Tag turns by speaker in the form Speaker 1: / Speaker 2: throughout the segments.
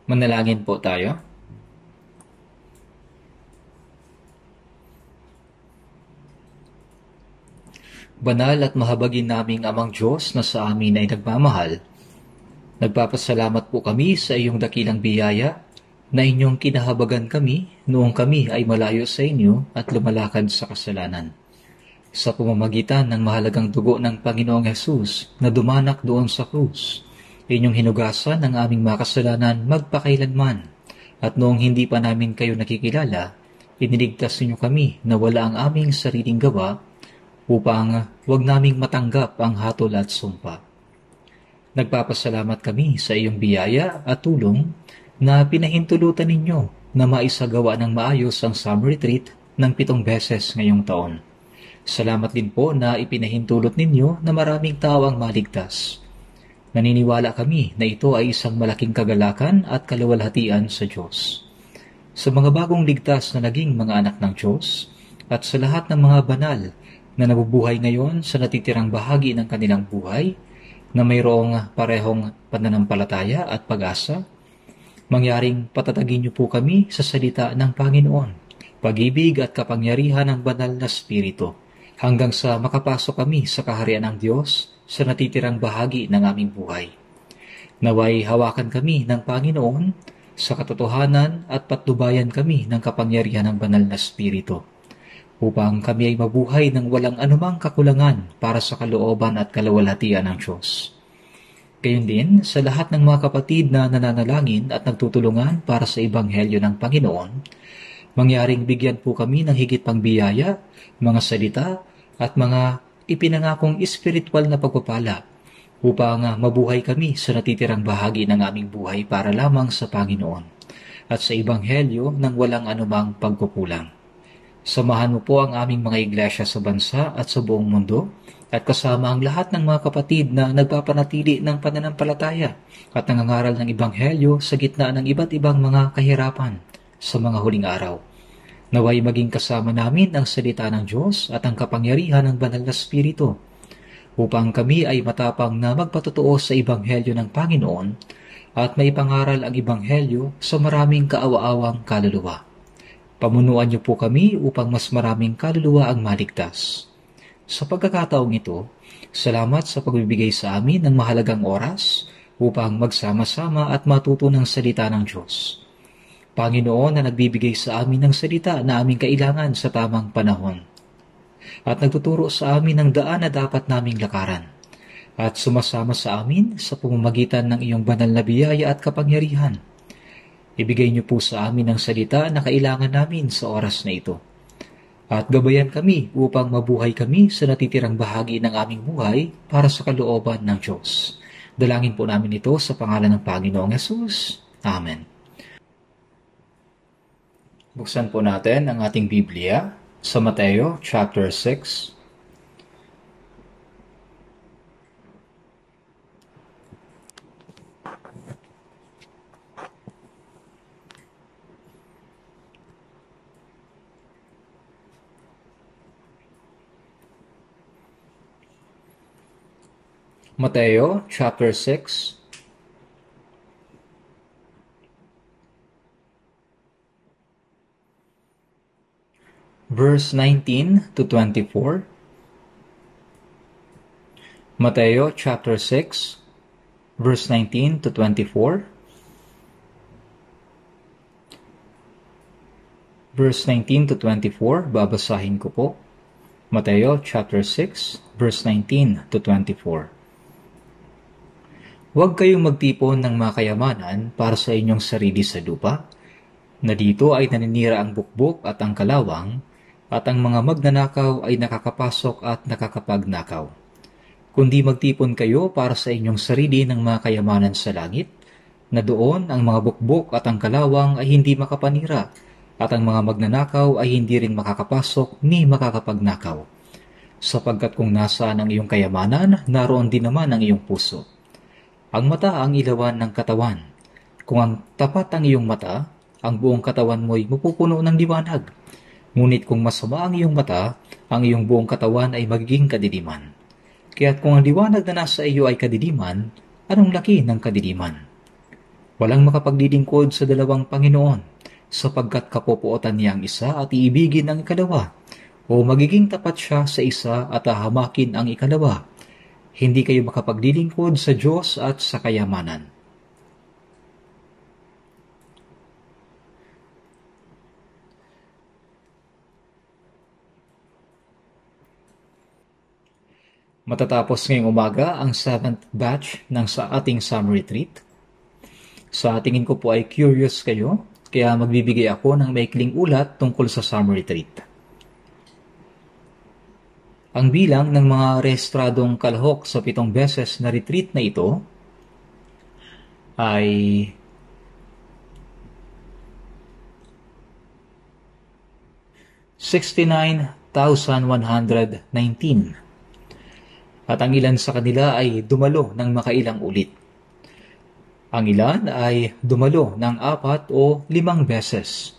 Speaker 1: Manalangin po tayo. Banal at mahabagin naming Amang Diyos na sa amin ay nagmamahal, nagpapasalamat po kami sa iyong dakilang biyaya na inyong kinahabagan kami noong kami ay malayo sa inyo at lumalakad sa kasalanan. Sa pamamagitan ng mahalagang dugo ng Panginoong Hesus na dumanak doon sa krus, inyong hinugasan ang aming mga kasalanan magpakailanman, at noong hindi pa namin kayo nakikilala, iniligtas ninyo kami na wala ang aming sariling gawa upang huwag naming matanggap ang hatol at sumpa. Nagpapasalamat kami sa iyong biyaya at tulong na pinahintulutan ninyo na maisagawa ng maayos ang summer retreat ng 7 beses ngayong taon. Salamat din po na ipinahintulot ninyo na maraming tao ang maligtas. Naniniwala kami na ito ay isang malaking kagalakan at kaluwalhatian sa Diyos. Sa mga bagong ligtas na naging mga anak ng Diyos at sa lahat ng mga banal na nabubuhay ngayon sa natitirang bahagi ng kanilang buhay na mayroong parehong pananampalataya at pag-asa, mangyaring patatagin niyo po kami sa salita ng Panginoon, pag-ibig at kapangyarihan ng banal na Espiritu, hanggang sa makapasok kami sa kaharian ng Diyos sa natitirang bahagi ng aming buhay. Naway hawakan kami ng Panginoon sa katotohanan at patnubayan kami ng kapangyarihan ng banal na Espiritu, upang kami ay mabuhay ng walang anumang kakulangan para sa kalooban at kaluwalhatian ng Diyos. Gayon din sa lahat ng mga kapatid na nananalangin at nagtutulungan para sa Ebanghelyo ng Panginoon, mangyaring bigyan po kami ng higit pang biyaya, mga salita at mga ipinangakong espiritual na pagpapala upang mabuhay kami sa natitirang bahagi ng aming buhay para lamang sa Panginoon at sa Ebanghelyo ng walang anumang pagkukulang. Samahan mo po ang aming mga iglesia sa bansa at sa buong mundo at kasama ang lahat ng mga kapatid na nagpapanatili ng pananampalataya at nangangaral ng Ebanghelyo sa gitna ng iba't ibang mga kahirapan sa mga huling araw. Naway maging kasama namin ang salita ng Diyos at ang kapangyarihan ng banal na Espiritu upang kami ay matapang na magpatotoo sa Ebanghelyo ng Panginoon at maipangaral ang Ebanghelyo sa maraming kaawa-awang kaluluwa. Pamunuan niyo po kami upang mas maraming kaluluwa ang maligtas. Sa pagkakataong ito, salamat sa pagbibigay sa amin ng mahalagang oras upang magsama-sama at matuto ng salita ng Diyos. Panginoon na nagbibigay sa amin ng salita na aming kailangan sa tamang panahon at nagtuturo sa amin ng daan na dapat naming lakaran at sumasama sa amin sa pamamagitan ng iyong banal na biyaya at kapangyarihan. Ibigay niyo po sa amin ang salita na kailangan namin sa oras na ito. At gabayan kami upang mabuhay kami sa natitirang bahagi ng aming buhay para sa kalooban ng Diyos. Dalangin po namin ito sa pangalan ng Panginoong Hesus. Amen. Buksan po natin ang ating Biblia sa Mateo chapter 6. Mateo chapter 6, verse 19 to 24. Mateo chapter 6, verse 19 to 24. Verse 19 to 24, babasahin ko po. Mateo chapter 6, verse 19 to 24. Huwag kayong magtipon ng mga kayamanan para sa inyong sarili sa lupa, na dito ay naninira ang bukbok at ang kalawang, at ang mga magnanakaw ay nakakapasok at nakakapagnakaw. Kundi magtipon kayo para sa inyong sarili ng mga kayamanan sa langit, na doon ang mga bukbok at ang kalawang ay hindi makapanira, at ang mga magnanakaw ay hindi rin makakapasok ni makakapagnakaw. Sapagkat kung nasaan ang iyong kayamanan, naroon din naman ang iyong puso. Ang mata ang ilawan ng katawan. Kung ang tapat ang iyong mata, ang buong katawan mo'y mapupuno ng liwanag. Ngunit kung masama ang iyong mata, ang iyong buong katawan ay magiging kadiliman. Kaya't kung ang liwanag na nasa iyo ay kadiliman, anong laki ng kadiliman? Walang makapaglilingkod sa dalawang Panginoon, sapagkat kapupuotan niya ang isa at iibigin ang ikalawa, o magiging tapat siya sa isa at hahamakin ang ikalawa. Hindi kayo makapaglilingkod sa Diyos at sa kayamanan. Matatapos ngayong umaga ang 7th batch ng sa ating summer retreat. Sa tingin ko po ay curious kayo, kaya magbibigay ako ng maikling ulat tungkol sa summer retreat. Ang bilang ng mga rehistradong kalahok sa 7 beses na retreat na ito ay 69,119. At ang ilan sa kanila ay dumalo ng makailang ulit. Ang ilan ay dumalo ng 4 o 5 beses.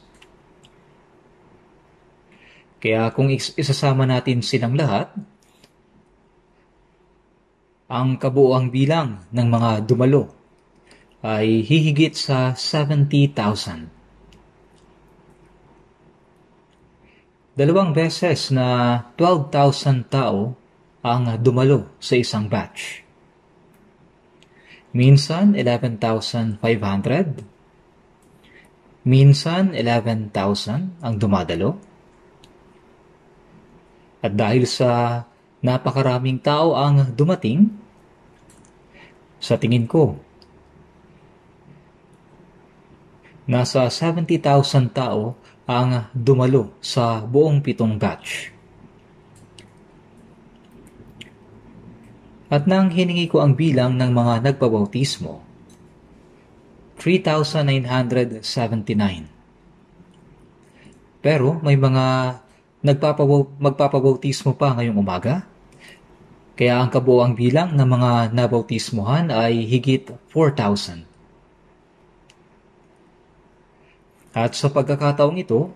Speaker 1: Kaya kung isasama natin silang lahat, ang kabuuang bilang ng mga dumalo ay hihigit sa 70,000. 2 beses na 12,000 tao ang dumalo sa isang batch. Minsan 11,500, minsan 11,000 ang dumadalo. At dahil sa napakaraming tao ang dumating, sa tingin ko, nasa 70,000 tao ang dumalo sa buong 7 batch. At nang hiningi ko ang bilang ng mga nagpabautismo, 3,979. Pero may mga magpapabautismo pa ngayong umaga, kaya ang kabuuang bilang ng mga nabautismohan ay higit 4,000. At sa pagkakataong ito,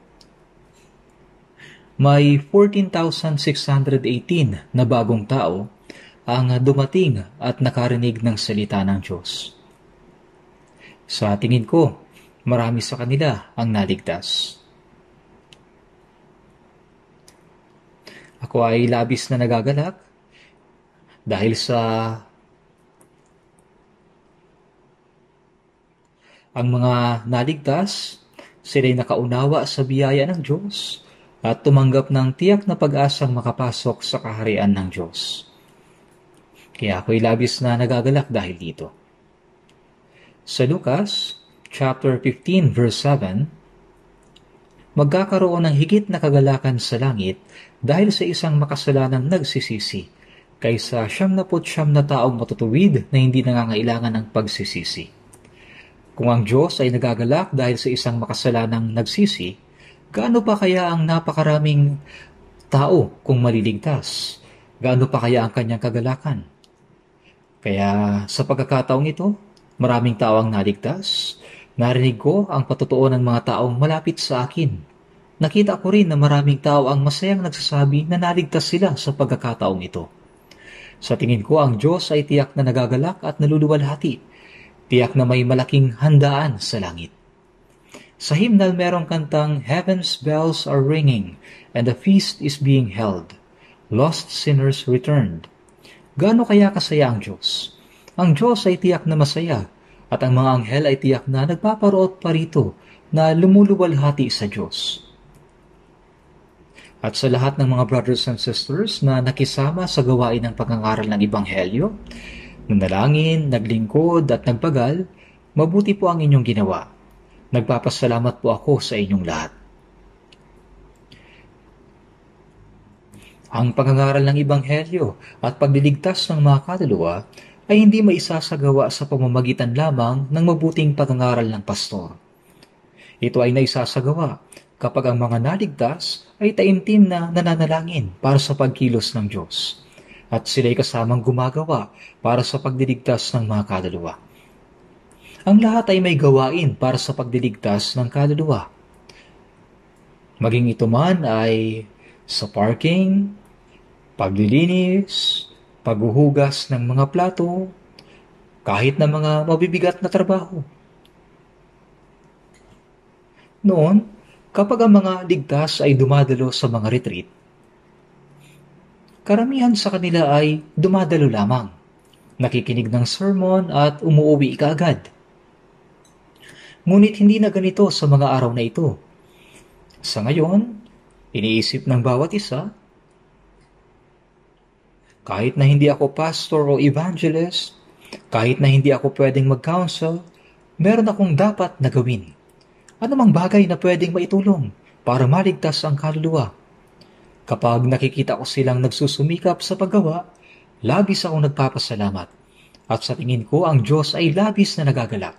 Speaker 1: may 14,618 na bagong tao ang dumating at nakarinig ng salita ng Diyos. Sa tingin ko, marami sa kanila ang naligtas. Ako ay labis na nagagalak dahil sa ang mga naligtas, sila'y nakaunawa sa biyaya ng Diyos at tumanggap ng tiyak na pag-asang makapasok sa kaharian ng Diyos. Kaya ako'y labis na nagagalak dahil dito. Sa Lucas, chapter 15, verse 7, magkakaroon ng higit na kagalakan sa langit dahil sa isang makasalanang nagsisisi kaysa 99 na taong matutuwid na hindi nangangailangan ng pagsisisi. Kung ang Diyos ay nagagalak dahil sa isang makasalanang nagsisi, gaano pa kaya ang napakaraming tao kung maliligtas? Gaano pa kaya ang kanyang kagalakan? Kaya sa pagkakataong ito, maraming tao ang naligtas. Narinig ko ang patotoo ng mga taong malapit sa akin. Nakita ko rin na maraming tao ang masayang nagsasabi na naligtas sila sa pagkakataong ito. Sa tingin ko, ang Diyos ay tiyak na nagagalak at naluluwalhati. Tiyak na may malaking handaan sa langit. Sa hymnal merong kantang, Heaven's bells are ringing and the feast is being held. Lost sinners returned. Gaano kaya kasaya ang Diyos? Ang Diyos ay tiyak na masaya at ang mga anghel ay tiyak na nagpaparoot pa rito na lumuluwalhati sa Diyos. At sa lahat ng mga brothers and sisters na nakisama sa gawain ng pag-aaral ng Ebanghelyo, nanalangin, naglingkod at nagpagal, mabuti po ang inyong ginawa. Nagpapasalamat po ako sa inyong lahat. Ang pag-aaral ng Ebanghelyo at pagliligtas ng mga kaluluwa ay hindi maisasagawa sa pamamagitan lamang ng mabuting pag-aaral ng pastor. Ito ay naisasagawa kapag ang mga naligtas ay taimtim na nananalangin para sa pagkilos ng Diyos at sila'y kasamang gumagawa para sa pagdiligtas ng mga kaluluwa. Ang lahat ay may gawain para sa pagdiligtas ng kaluluwa. Maging ito man ay sa parking, paglilinis, paghuhugas ng mga plato, kahit na mga mabibigat na trabaho. Noon, kapag ang mga ligtas ay dumadalo sa mga retreat, karamihan sa kanila ay dumadalo lamang, nakikinig ng sermon at umuuwi kaagad. Ngunit hindi na ganito sa mga araw na ito. Sa ngayon, iniisip ng bawat isa, kahit na hindi ako pastor o evangelist, kahit na hindi ako pwedeng mag-counsel, meron akong dapat na gawin. Ano mang bagay na pwedeng maitulong para maligtas ang kaluluwa. Kapag nakikita ko silang nagsusumikap sa paggawa, labis akong nagpapasalamat. At sa tingin ko, ang Diyos ay labis na nagagalak.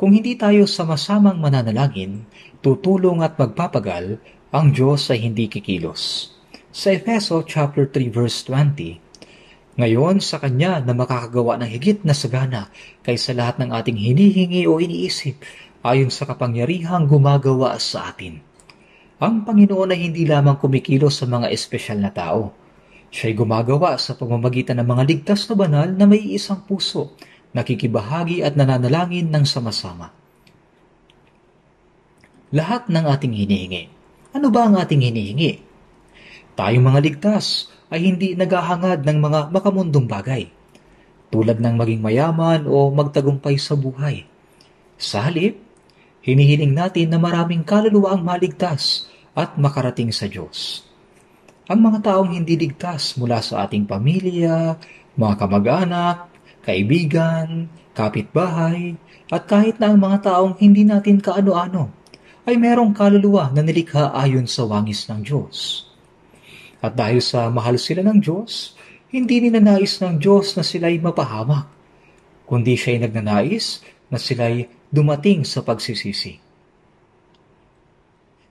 Speaker 1: Kung hindi tayo sama-samang mananalangin, tutulong at magpapagal, ang Diyos ay hindi kikilos. Sa Efeso chapter 3 verse 20, ngayon sa Kanya na makakagawa ng higit na sagana kaysa lahat ng ating hinihingi o iniisip ayon sa kapangyarihang gumagawa sa atin. Ang Panginoon ay hindi lamang kumikilos sa mga espesyal na tao. Siya'y gumagawa sa pamamagitan ng mga ligtas na banal na may isang puso, nakikibahagi at nananalangin ng sama-sama. Lahat ng ating hinihingi. Ano ba ang ating hinihingi? Tayong mga ligtas ay hindi naghahangad ng mga makamundong bagay, tulad ng maging mayaman o magtagumpay sa buhay. Sa halip, hinihiling natin na maraming kaluluwa ang maligtas at makarating sa Diyos. Ang mga taong hindi ligtas mula sa ating pamilya, mga kamag-anak, kaibigan, kapitbahay, at kahit na ang mga taong hindi natin kaano-ano, ay merong kaluluwa na nilikha ayon sa wangis ng Diyos. At dahil sa mahal sila ng Diyos, hindi ninanais ng Diyos na sila'y mapahamak, kundi siya'y nagnanais na sila'y dumating sa pagsisisi.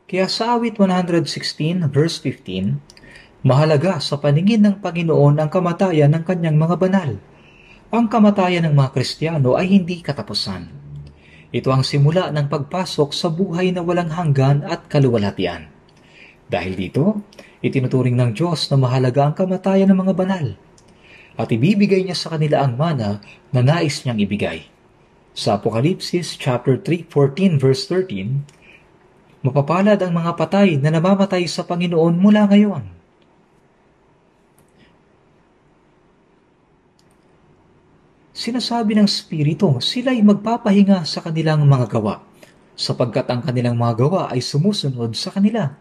Speaker 1: Kaya sa awit 116 verse 15, mahalaga sa paningin ng Panginoon ang kamatayan ng kanyang mga banal. Ang kamatayan ng mga Kristiyano ay hindi katapusan. Ito ang simula ng pagpasok sa buhay na walang hanggan at kaluwalhatian. Dahil dito, itinuturing ng Diyos na mahalaga ang kamatayan ng mga banal at ibibigay niya sa kanila ang mana na nais niyang ibigay. Sa Apokalipsis chapter 3:14 verse 13, mapapalad ang mga patay na namamatay sa Panginoon mula ngayon. Sinasabi ng Espiritu, sila'y magpapahinga sa kanilang mga gawa, sapagkat ang kanilang mga gawa ay sumusunod sa kanila.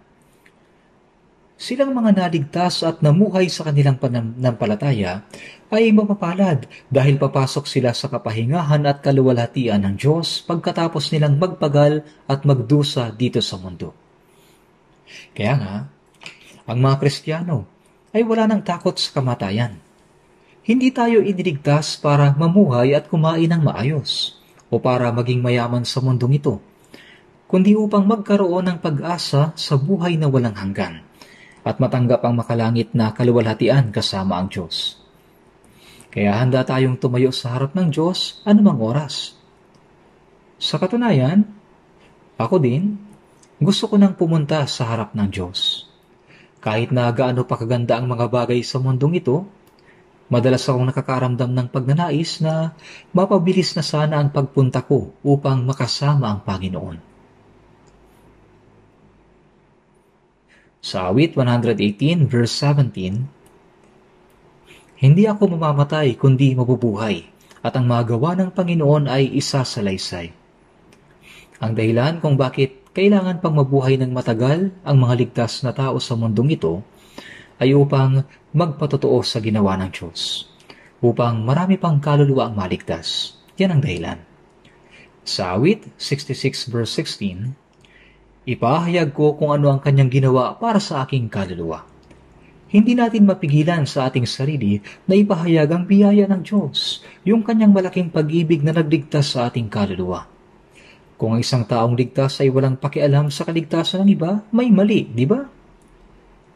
Speaker 1: Silang mga naligtas at namuhay sa kanilang pananampalataya ay mapapalad dahil papasok sila sa kapahingahan at kaluwalhatian ng Diyos pagkatapos nilang magpagal at magdusa dito sa mundo. Kaya nga, ang mga Kristiyano ay wala nang takot sa kamatayan. Hindi tayo iniligtas para mamuhay at kumain ng maayos o para maging mayaman sa mundong ito, kundi upang magkaroon ng pag-asa sa buhay na walang hanggan at matanggap ang makalangit na kaluwalhatian kasama ang Diyos. Kaya handa tayong tumayo sa harap ng Diyos anumang oras. Sa katunayan, ako din, gusto ko nang pumunta sa harap ng Diyos. Kahit na gaano pa kaganda ang mga bagay sa mundong ito, madalas akong nakakaramdam ng pagnanais na mapabilis na sana ang pagpunta ko upang makasama ang Panginoon. Sa awit 118 verse 17, hindi ako mamamatay kundi mabubuhay, at ang magawa ng Panginoon ay isasalaysay. Ang dahilan kung bakit kailangan pang mabuhay ng matagal ang mga ligtas na tao sa mundong ito ay upang magpatotoo sa ginawa ng Diyos, upang marami pang kaluluwa ang maligtas. Yan ang dahilan. Sa awit 66 verse 16, ipahayag ko kung ano ang kanyang ginawa para sa aking kaluluwa. Hindi natin mapigilan sa ating sarili na ipahayag ang biyaya ng Diyos, yung kanyang malaking pag-ibig na nagligtas sa ating kaluluwa. Kung ang isang taong ligtas ay walang pakialam sa kaligtasan ng iba, may mali, di ba?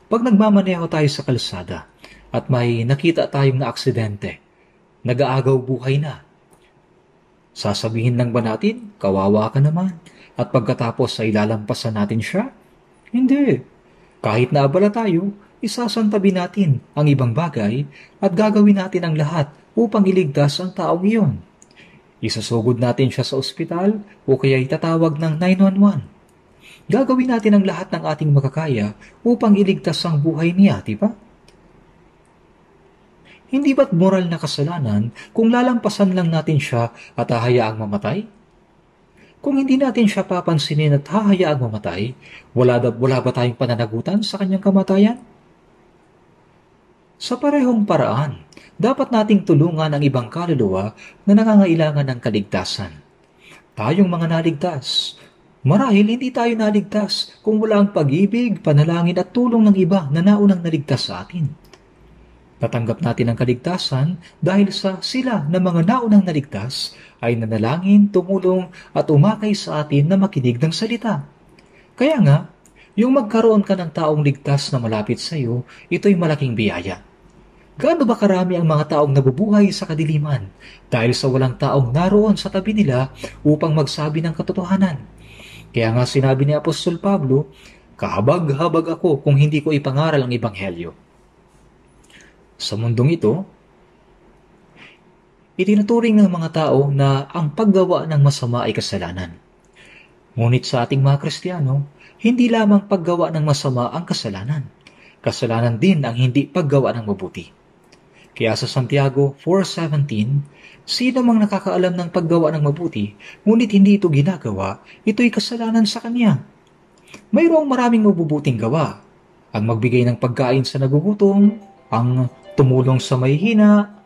Speaker 1: Pag nagmamaneho tayo sa kalsada at may nakita tayong na aksidente, nag-aagaw buhay na, sasabihin lang ba natin, kawawa ka naman, at pagkatapos ay lalampasan natin siya? Hindi. Kahit naabala tayo, isasantabi natin ang ibang bagay at gagawin natin ang lahat upang iligtas ang taong iyon. Isasugod natin siya sa ospital o kaya itatawag ng 911. gagawin natin ang lahat ng ating makakaya upang iligtas ang buhay niya, di ba? Hindi ba't moral na kasalanan kung lalampasan lang natin siya at hahayaang mamatay? Kung hindi natin siya papansinin at hahayaang mamatay, wala ba tayong pananagutan sa kanyang kamatayan? Sa parehong paraan, dapat nating tulungan ang ibang kaluluwa na nangangailangan ng kaligtasan. Tayong mga naligtas, marahil hindi tayo naligtas kung wala ang pag-ibig, panalangin at tulong ng iba na naunang naligtas sa atin. Natanggap natin ang kaligtasan dahil sa sila na mga naunang naligtas ay nanalangin, tumulong at umakay sa atin na makinig ng salita. Kaya nga, yung magkaroon ka ng taong ligtas na malapit sa iyo, ito'y malaking biyaya. Gaano ba karami ang mga taong nabubuhay sa kadiliman dahil sa walang taong naroon sa tabi nila upang magsabi ng katotohanan? Kaya nga sinabi ni Apostol Pablo, kahabag-habag ako kung hindi ko ipangaral ang Ebanghelyo. Sa mundong ito, itinuturing ng mga tao na ang paggawa ng masama ay kasalanan. Ngunit sa ating mga Kristiyano, hindi lamang paggawa ng masama ang kasalanan. Kasalanan din ang hindi paggawa ng mabuti. Kaya sa Santiago 4:17, sino mang nakakaalam ng paggawa ng mabuti, ngunit hindi ito ginagawa, ito'y kasalanan sa kanya. Mayroong maraming mabubuting gawa. Ang magbigay ng pagkain sa nagugutom, ang tumulong sa mahihina.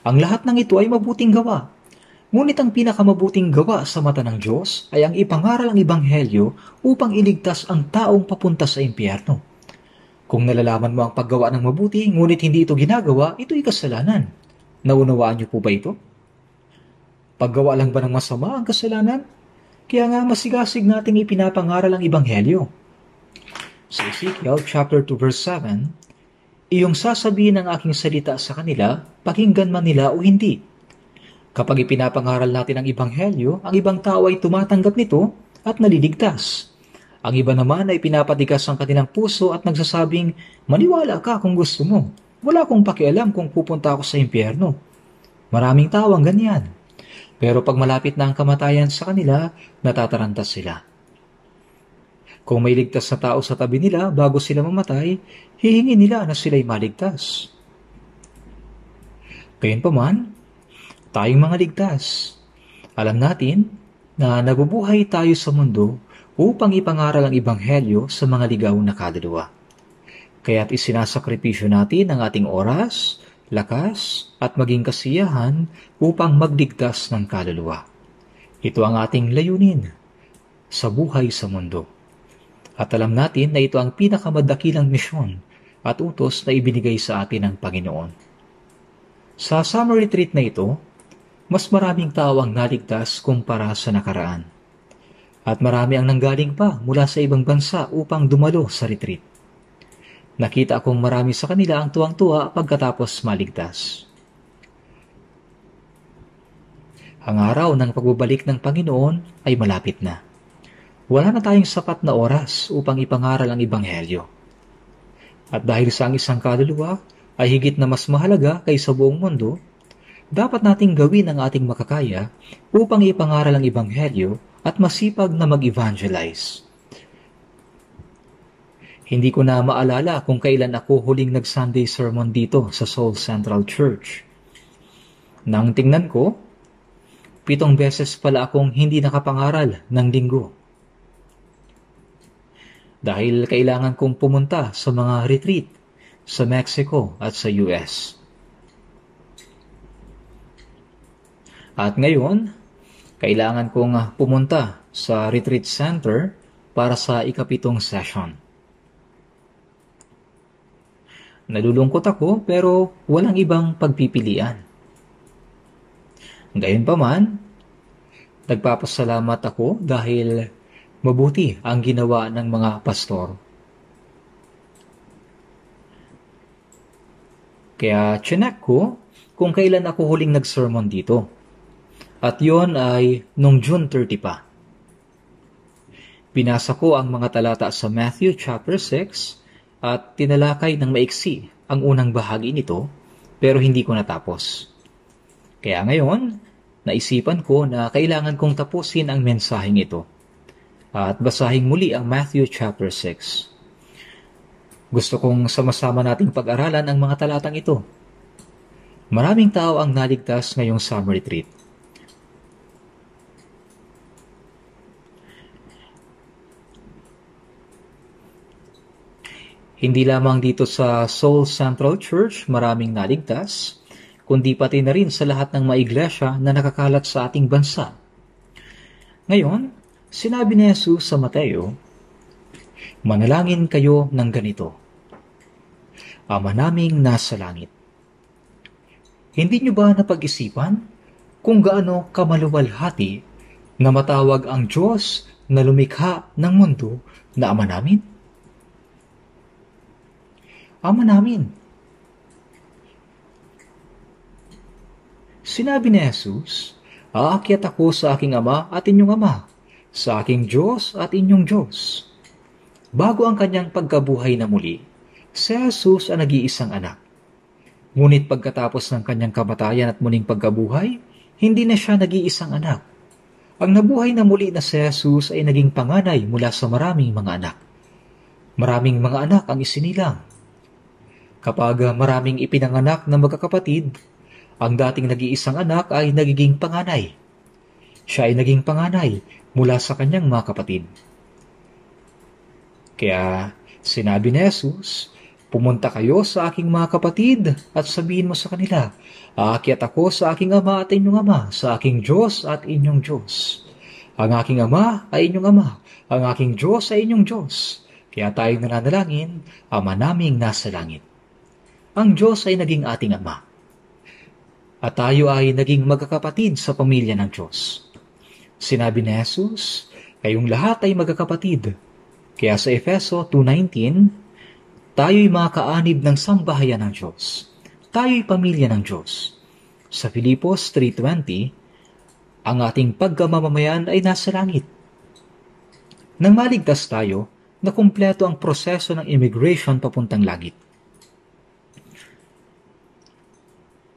Speaker 1: Ang lahat ng ito ay mabuting gawa. Ngunit ang pinakamabuting gawa sa mata ng Diyos ay ang ipangaral ang Ebanghelyo upang iligtas ang taong papunta sa impyerno. Kung nalalaman mo ang paggawa ng mabuti, ngunit hindi ito ginagawa, ito'y kasalanan. Naunawaan niyo po ba ito? Paggawa lang ba ng masama ang kasalanan? Kaya nga masigasig nating ipinapangaral ang Ebanghelyo. Sa Ezekiel chapter 2 verse 7, iyong sasabihin ng aking salita sa kanila, pakinggan man nila o hindi. Kapag ipinapangaral natin ang Ebanghelyo, ang ibang tao ay tumatanggap nito at naliligtas. Ang iba naman ay pinapatigas ang kanilang puso at nagsasabing, maniwala ka kung gusto mo. Wala akong pakialam kung pupunta ako sa impyerno. Maraming tao ang ganyan. Pero pag malapit na ang kamatayan sa kanila, natatarantas sila. Kung may ligtas na tao sa tabi nila bago sila mamatay, hihingi nila na sila'y maligtas. Gayunpaman, tayong mga ligtas, alam natin na nabubuhay tayo sa mundo upang ipangaral ang Ebanghelyo sa mga ligaw na kaluluwa. Kaya't isinasakripisyo natin ang ating oras, lakas, at maging kasiyahan upang magligtas ng kaluluwa. Ito ang ating layunin sa buhay sa mundo. At alam natin na ito ang pinakamadakilang misyon at utos na ibinigay sa atin ng Panginoon. Sa summer retreat na ito, mas maraming tao ang naligtas kumpara sa nakaraan. At marami ang nanggaling pa mula sa ibang bansa upang dumalo sa retreat. Nakita akong marami sa kanila ang tuwang-tuwa pagkatapos maligtas. Ang araw ng pagbabalik ng Panginoon ay malapit na. Wala na tayong sapat na oras upang ipangaral ang Ebanghelyo. At dahil sa ang isang kaluluwa ay higit na mas mahalaga kaysa buong mundo, dapat nating gawin ang ating makakaya upang ipangaral ang Ebanghelyo at masipag na mag-evangelize. Hindi ko na maalala kung kailan ako huling nag-Sunday sermon dito sa Seoul Central Church. Nang tingnan ko, 7 beses pala akong hindi nakapangaral ng linggo. Dahil kailangan kong pumunta sa mga retreat sa Mexico at sa US. At ngayon, kailangan kong pumunta sa retreat center para sa ika-7 session. Nalulungkot ako pero walang ibang pagpipilian. Gayunpaman, nagpapasalamat ako dahil mabuti ang ginawa ng mga pastor. Kaya chinek ko kung kailan ako huling nag-sermon dito. At yon ay nung June 30 pa. Binasa ko ang mga talata sa Matthew chapter 6 at tinalakay ng maiksi ang unang bahagi nito pero hindi ko natapos. Kaya ngayon, naisipan ko na kailangan kong tapusin ang mensaheng ito. At basahin muli ang Matthew chapter 6. Gusto kong sama-sama nating pag-aralan ang mga talatang ito. Maraming tao ang naligtas ngayong summer retreat. Hindi lamang dito sa Seoul Central Church maraming naligtas, kundi pati na rin sa lahat ng mga iglesia na nakakalat sa ating bansa. Ngayon, sinabi ni Jesus sa Mateo, "Manalangin kayo ng ganito, Ama naming nasa langit." Hindi niyo ba napag-isipan kung gaano kamaluwalhati na matawag ang Diyos na lumikha ng mundo na Ama namin? Ama namin. Sinabi ni Jesus, "Aakyat ako sa aking Ama at inyong Ama, sa aking Diyos at inyong Diyos." Bago ang kanyang pagkabuhay na muli, si Jesus ang nag-iisang anak. Ngunit pagkatapos ng kanyang kamatayan at muling pagkabuhay, hindi na siya nag-iisang anak. Ang nabuhay na muli na si Jesus ay naging panganay mula sa maraming mga anak. Maraming mga anak ang isinilang. Kapag maraming ipinanganak na magkakapatid, ang dating nag-iisang anak ay nagiging panganay. Siya ay naging panganay mula sa kanyang mga kapatid. Kaya sinabi ni Jesus, "Pumunta kayo sa aking mga kapatid at sabihin mo sa kanila, aakyat ako sa aking Ama at inyong Ama, sa aking Diyos at inyong Diyos. Ang aking Ama ay inyong Ama, ang aking Diyos ay inyong Diyos." Kaya tayo nananalangin, Ama naming nasa langit. Ang Diyos ay naging ating Ama. At tayo ay naging magkakapatid sa pamilya ng Diyos. Sinabi ni Jesus, "Kayong lahat ay magkakapatid." Kaya sa Efeso 2:19, tayo'y mga kaanib ng sambahayan ng Diyos. Tayo'y pamilya ng Diyos. Sa Filipos 3:20, ang ating pagkamamamayan ay nasa langit. Nang maligtas tayo, nakumpleto ang proseso ng immigration papuntang langit.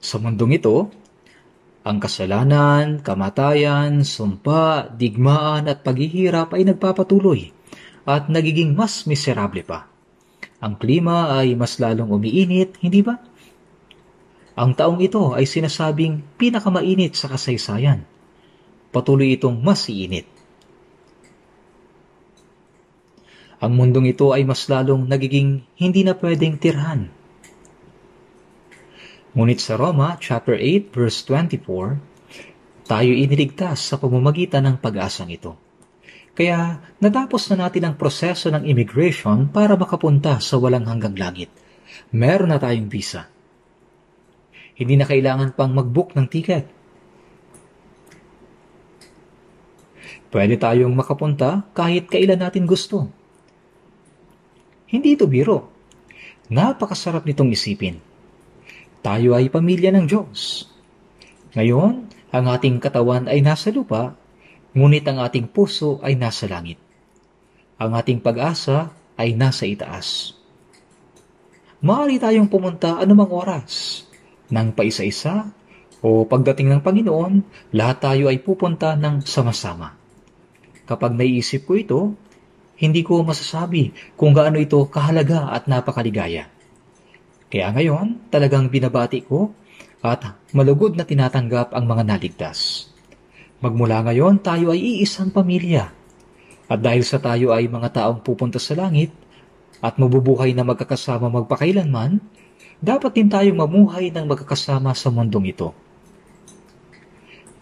Speaker 1: Sa mundong ito, ang kasalanan, kamatayan, sumpa, digmaan at paghihirap ay nagpapatuloy at nagiging mas miserable pa. Ang klima ay mas lalong umiinit, hindi ba? Ang taong ito ay sinasabing pinakamainit sa kasaysayan. Patuloy itong mas iinit. Ang mundong ito ay mas lalong nagiging hindi na pwedeng tirhan. Ngunit sa Roma chapter 8 verse 24, tayo iniligtas sa pamamagitan ng pag-asang ito. Kaya natapos na natin ang proseso ng immigration para makapunta sa walang hanggang langit. Meron na tayong visa. Hindi na kailangan pang mag-book ng ticket. Pwede tayong makapunta kahit kailan natin gusto. Hindi ito biro. Napakasarap nitong isipin. Tayo ay pamilya ng Diyos. Ngayon, ang ating katawan ay nasa lupa, ngunit ang ating puso ay nasa langit. Ang ating pag-asa ay nasa itaas. Maaari tayong pumunta anumang oras, ng paisa-isa, o pagdating ng Panginoon, lahat tayo ay pupunta ng sama-sama. Kapag naiisip ko ito, hindi ko masasabi kung gaano ito kahalaga at napakaligaya. Kaya ngayon, talagang binabati ko at malugod na tinatanggap ang mga naligtas. Magmula ngayon, tayo ay iisang pamilya. At dahil sa tayo ay mga taong pupunta sa langit at mabubuhay na magkakasama magpakailanman, dapat din tayong mamuhay ng magkakasama sa mundong ito.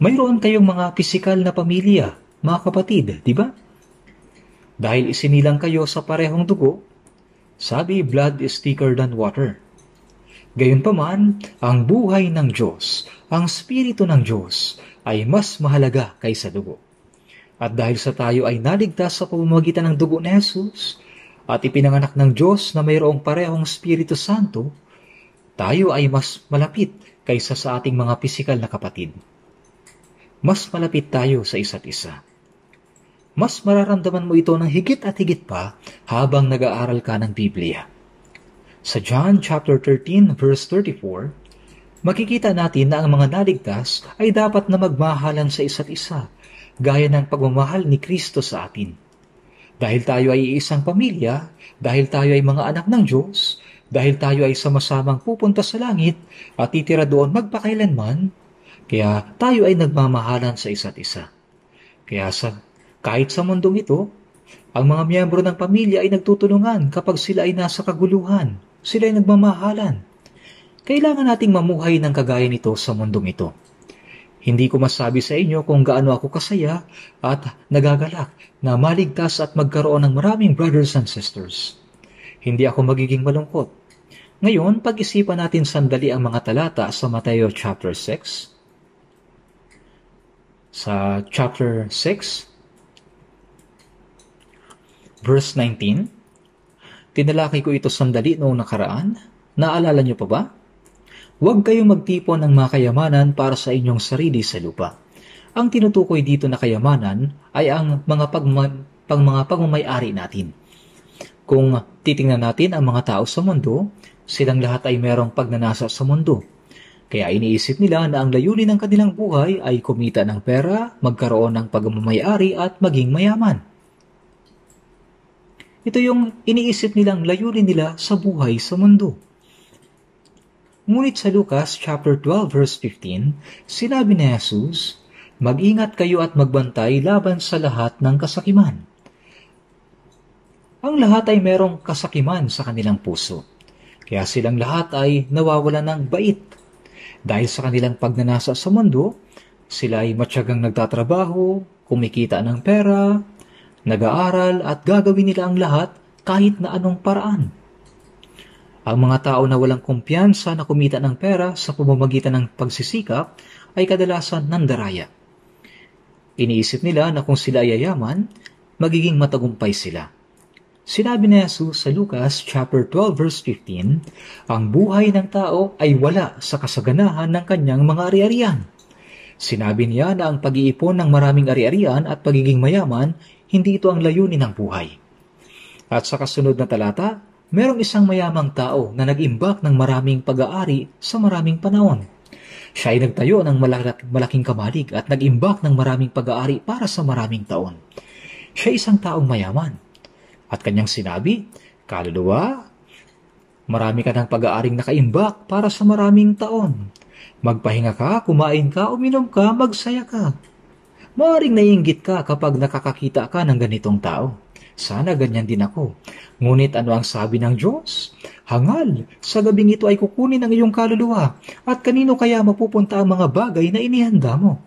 Speaker 1: Mayroon kayong mga pisikal na pamilya, mga kapatid, di ba? Dahil isinilang kayo sa parehong dugo, sabi, blood is thicker than water. Gayunpaman, ang buhay ng Diyos, ang Espiritu ng Diyos, ay mas mahalaga kaysa dugo. At dahil sa tayo ay naligtas sa pamamagitan ng dugo ni Jesus, at ipinanganak ng Diyos na mayroong parehong Espiritu Santo, tayo ay mas malapit kaysa sa ating mga pisikal na kapatid. Mas malapit tayo sa isa't isa. Mas mararamdaman mo ito ng higit at higit pa habang nag-aaral ka ng Biblia. Sa John chapter 13 verse 34, makikita natin na ang mga naligtas ay dapat na magmahalan sa isa't isa, gaya ng pagmamahal ni Kristo sa atin. Dahil tayo ay iisang pamilya, dahil tayo ay mga anak ng Diyos, dahil tayo ay sama-samang pupunta sa langit at titira doon magpakailanman, kaya tayo ay nagmamahalan sa isa't isa. Kaya kahit sa mundong ito, ang mga miyembro ng pamilya ay nagtutulungan kapag sila ay nasa kaguluhan, sila ay nagmamahalan. Kailangan nating mamuhay ng kagaya nito sa mundong ito. Hindi ko masabi sa inyo kung gaano ako kasaya at nagagalak na maligtas at magkaroon ng maraming brothers and sisters. Hindi ako magiging malungkot. Ngayon, pag-isipan natin sandali ang mga talata sa Mateo chapter 6. Sa chapter 6, verse 19, tinalakay ko ito sandali noong nakaraan. Naalala niyo pa ba? Huwag kayong magtipon ng mga kayamanan para sa inyong sarili sa lupa. Ang tinutukoy dito na kayamanan ay ang mga pagmamayari natin. Kung titingnan natin ang mga tao sa mundo, silang lahat ay merong pagnanasa sa mundo. Kaya iniisip nila na ang layunin ng kanilang buhay ay kumita ng pera, magkaroon ng pagmamayari at maging mayaman. Ito yung iniisip nilang layunin nila sa buhay sa mundo. Ngunit sa Lucas chapter 12 verse 15, sinabi ni Jesus, mag-ingat kayo at magbantay laban sa lahat ng kasakiman. Ang lahat ay merong kasakiman sa kanilang puso. Kaya silang lahat ay nawawalan ng bait. Dahil sa kanilang pagnanasa sa mundo, sila ay matyagang nagtatrabaho, kumikita ng pera, nag-aaral at gagawin nila ang lahat kahit na anong paraan. Ang mga tao na walang kumpiyansa na kumita ng pera sa pamamagitan ng pagsisikap ay kadalasan nandaraya. Iniisip nila na kung sila ay yayaman, magiging matagumpay sila. Sinabi ni Jesus sa Lucas chapter 12 verse 15, ang buhay ng tao ay wala sa kasaganahan ng kanyang mga ari-arian. Sinabi niya na ang pag-iipon ng maraming ari-arian at pagiging mayaman, hindi ito ang layunin ng buhay. At sa kasunod na talata, merong isang mayamang tao na nag-imbak ng maraming pag-aari sa maraming panahon. Siya ay nagtayo ng malaking kamalig at nag-imbak ng maraming pag-aari para sa maraming taon. Siya isang taong mayaman. At kanyang sinabi, kaluluwa, marami ka ng pag-aaring nakaimbak para sa maraming taon. Magpahinga ka, kumain ka, uminom ka, magsaya ka. Maaring naiinggit ka kapag nakakakita ka ng ganitong tao. Sana ganyan din ako. Ngunit ano ang sabi ng Diyos? Hangal, sa gabing ito ay kukunin ang iyong kaluluwa. At kanino kaya mapupunta ang mga bagay na inihanda mo?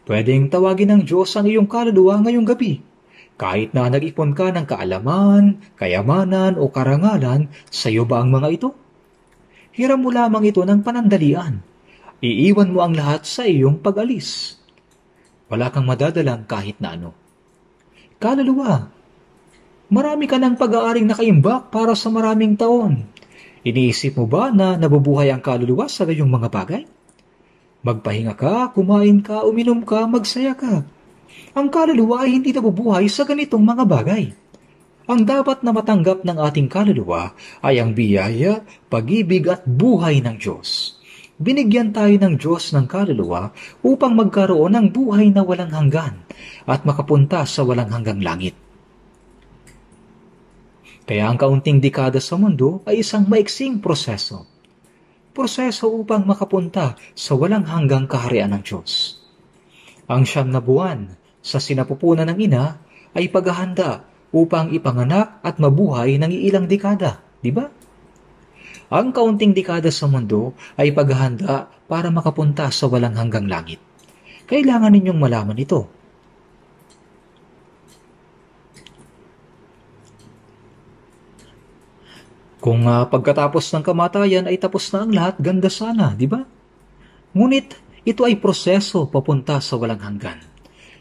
Speaker 1: Pwedeng tawagin ng Diyos ang iyong kaluluwa ngayong gabi. Kahit na nag-ipon ka ng kaalaman, kayamanan o karangalan, sa iyo ba ang mga ito? Hiram mo lamang ito ng panandalian. Iiwan mo ang lahat sa iyong pag-alis. Wala kang madadalang kahit na ano. Kaluluwa, marami ka ng pag-aaring nakaimbak para sa maraming taon. Iniisip mo ba na nabubuhay ang kaluluwa sa gayong mga bagay? Magpahinga ka, kumain ka, uminom ka, magsaya ka. Ang kaluluwa ay hindi nabubuhay sa ganitong mga bagay. Ang dapat na matanggap ng ating kaluluwa ay ang biyaya, pag-ibig at buhay ng Diyos. Binigyan tayo ng Diyos ng kaluluwa upang magkaroon ng buhay na walang hanggan at makapunta sa walang hanggang langit. Kaya ang kaunting dekada sa mundo ay isang maiksing proseso. Proseso upang makapunta sa walang hanggang kaharian ng Diyos. Ang 9 na buwan sa sinapupunan ng ina ay paghahanda upang ipanganak at mabuhay ng ilang dekada, di ba? Ang kaunting dekada sa mundo ay paghahanda para makapunta sa walang hanggang langit. Kailangan ninyong malaman ito. Kung pagkatapos ng kamatayan ay tapos na ang lahat, ganda sana, di ba? Ngunit ito ay proseso papunta sa walang hanggan.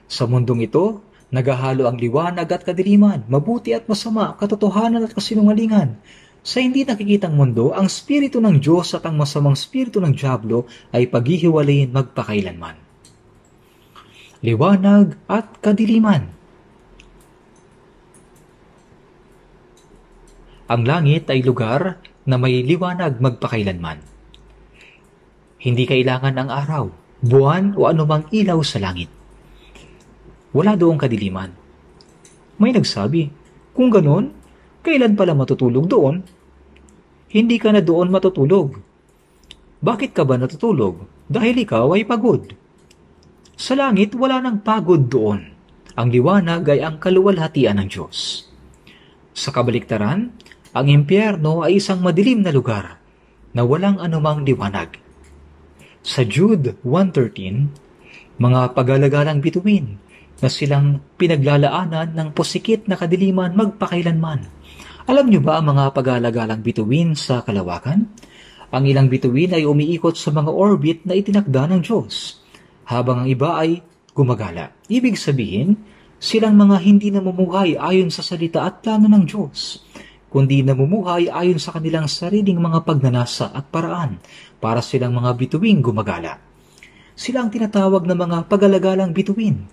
Speaker 1: Sa mundong ito, naghahalo ang liwanag at kadiliman, mabuti at masama, katotohanan at kasinungalingan. Sa hindi nakikitang mundo, ang spirito ng Diyos at ang masamang spirito ng Diablo ay paghihiwalayin magpakailanman. Liwanag at kadiliman. Ang langit ay lugar na may liwanag magpakailanman. Hindi kailangan ang araw, buwan o anumang ilaw sa langit. Wala doong kadiliman. May nagsabi, kung ganon, kailan pala matutulog doon? Hindi ka na doon matutulog. Bakit ka ba natutulog? Dahil ikaw ay pagod. Sa langit, wala nang pagod doon. Ang liwanag ay ang kaluwalhatian ng Diyos. Sa kabaliktaran, ang impyerno ay isang madilim na lugar na walang anumang liwanag. Sa Jude 1:13, mga pagalagalang bituin na silang pinaglalaanan ng pusikit na kadiliman magpakailanman. Alam niyo ba ang mga pagalagalang bituin sa kalawakan? Ang ilang bituin ay umiikot sa mga orbit na itinakda ng Diyos, habang ang iba ay gumagala. Ibig sabihin, silang mga hindi namumuhay ayon sa salita at plano ng Diyos, kundi namumuhay ayon sa kanilang sariling mga pagnanasa at paraan para silang mga bituing gumagala. Sila ang tinatawag na mga pagalagalang bituin.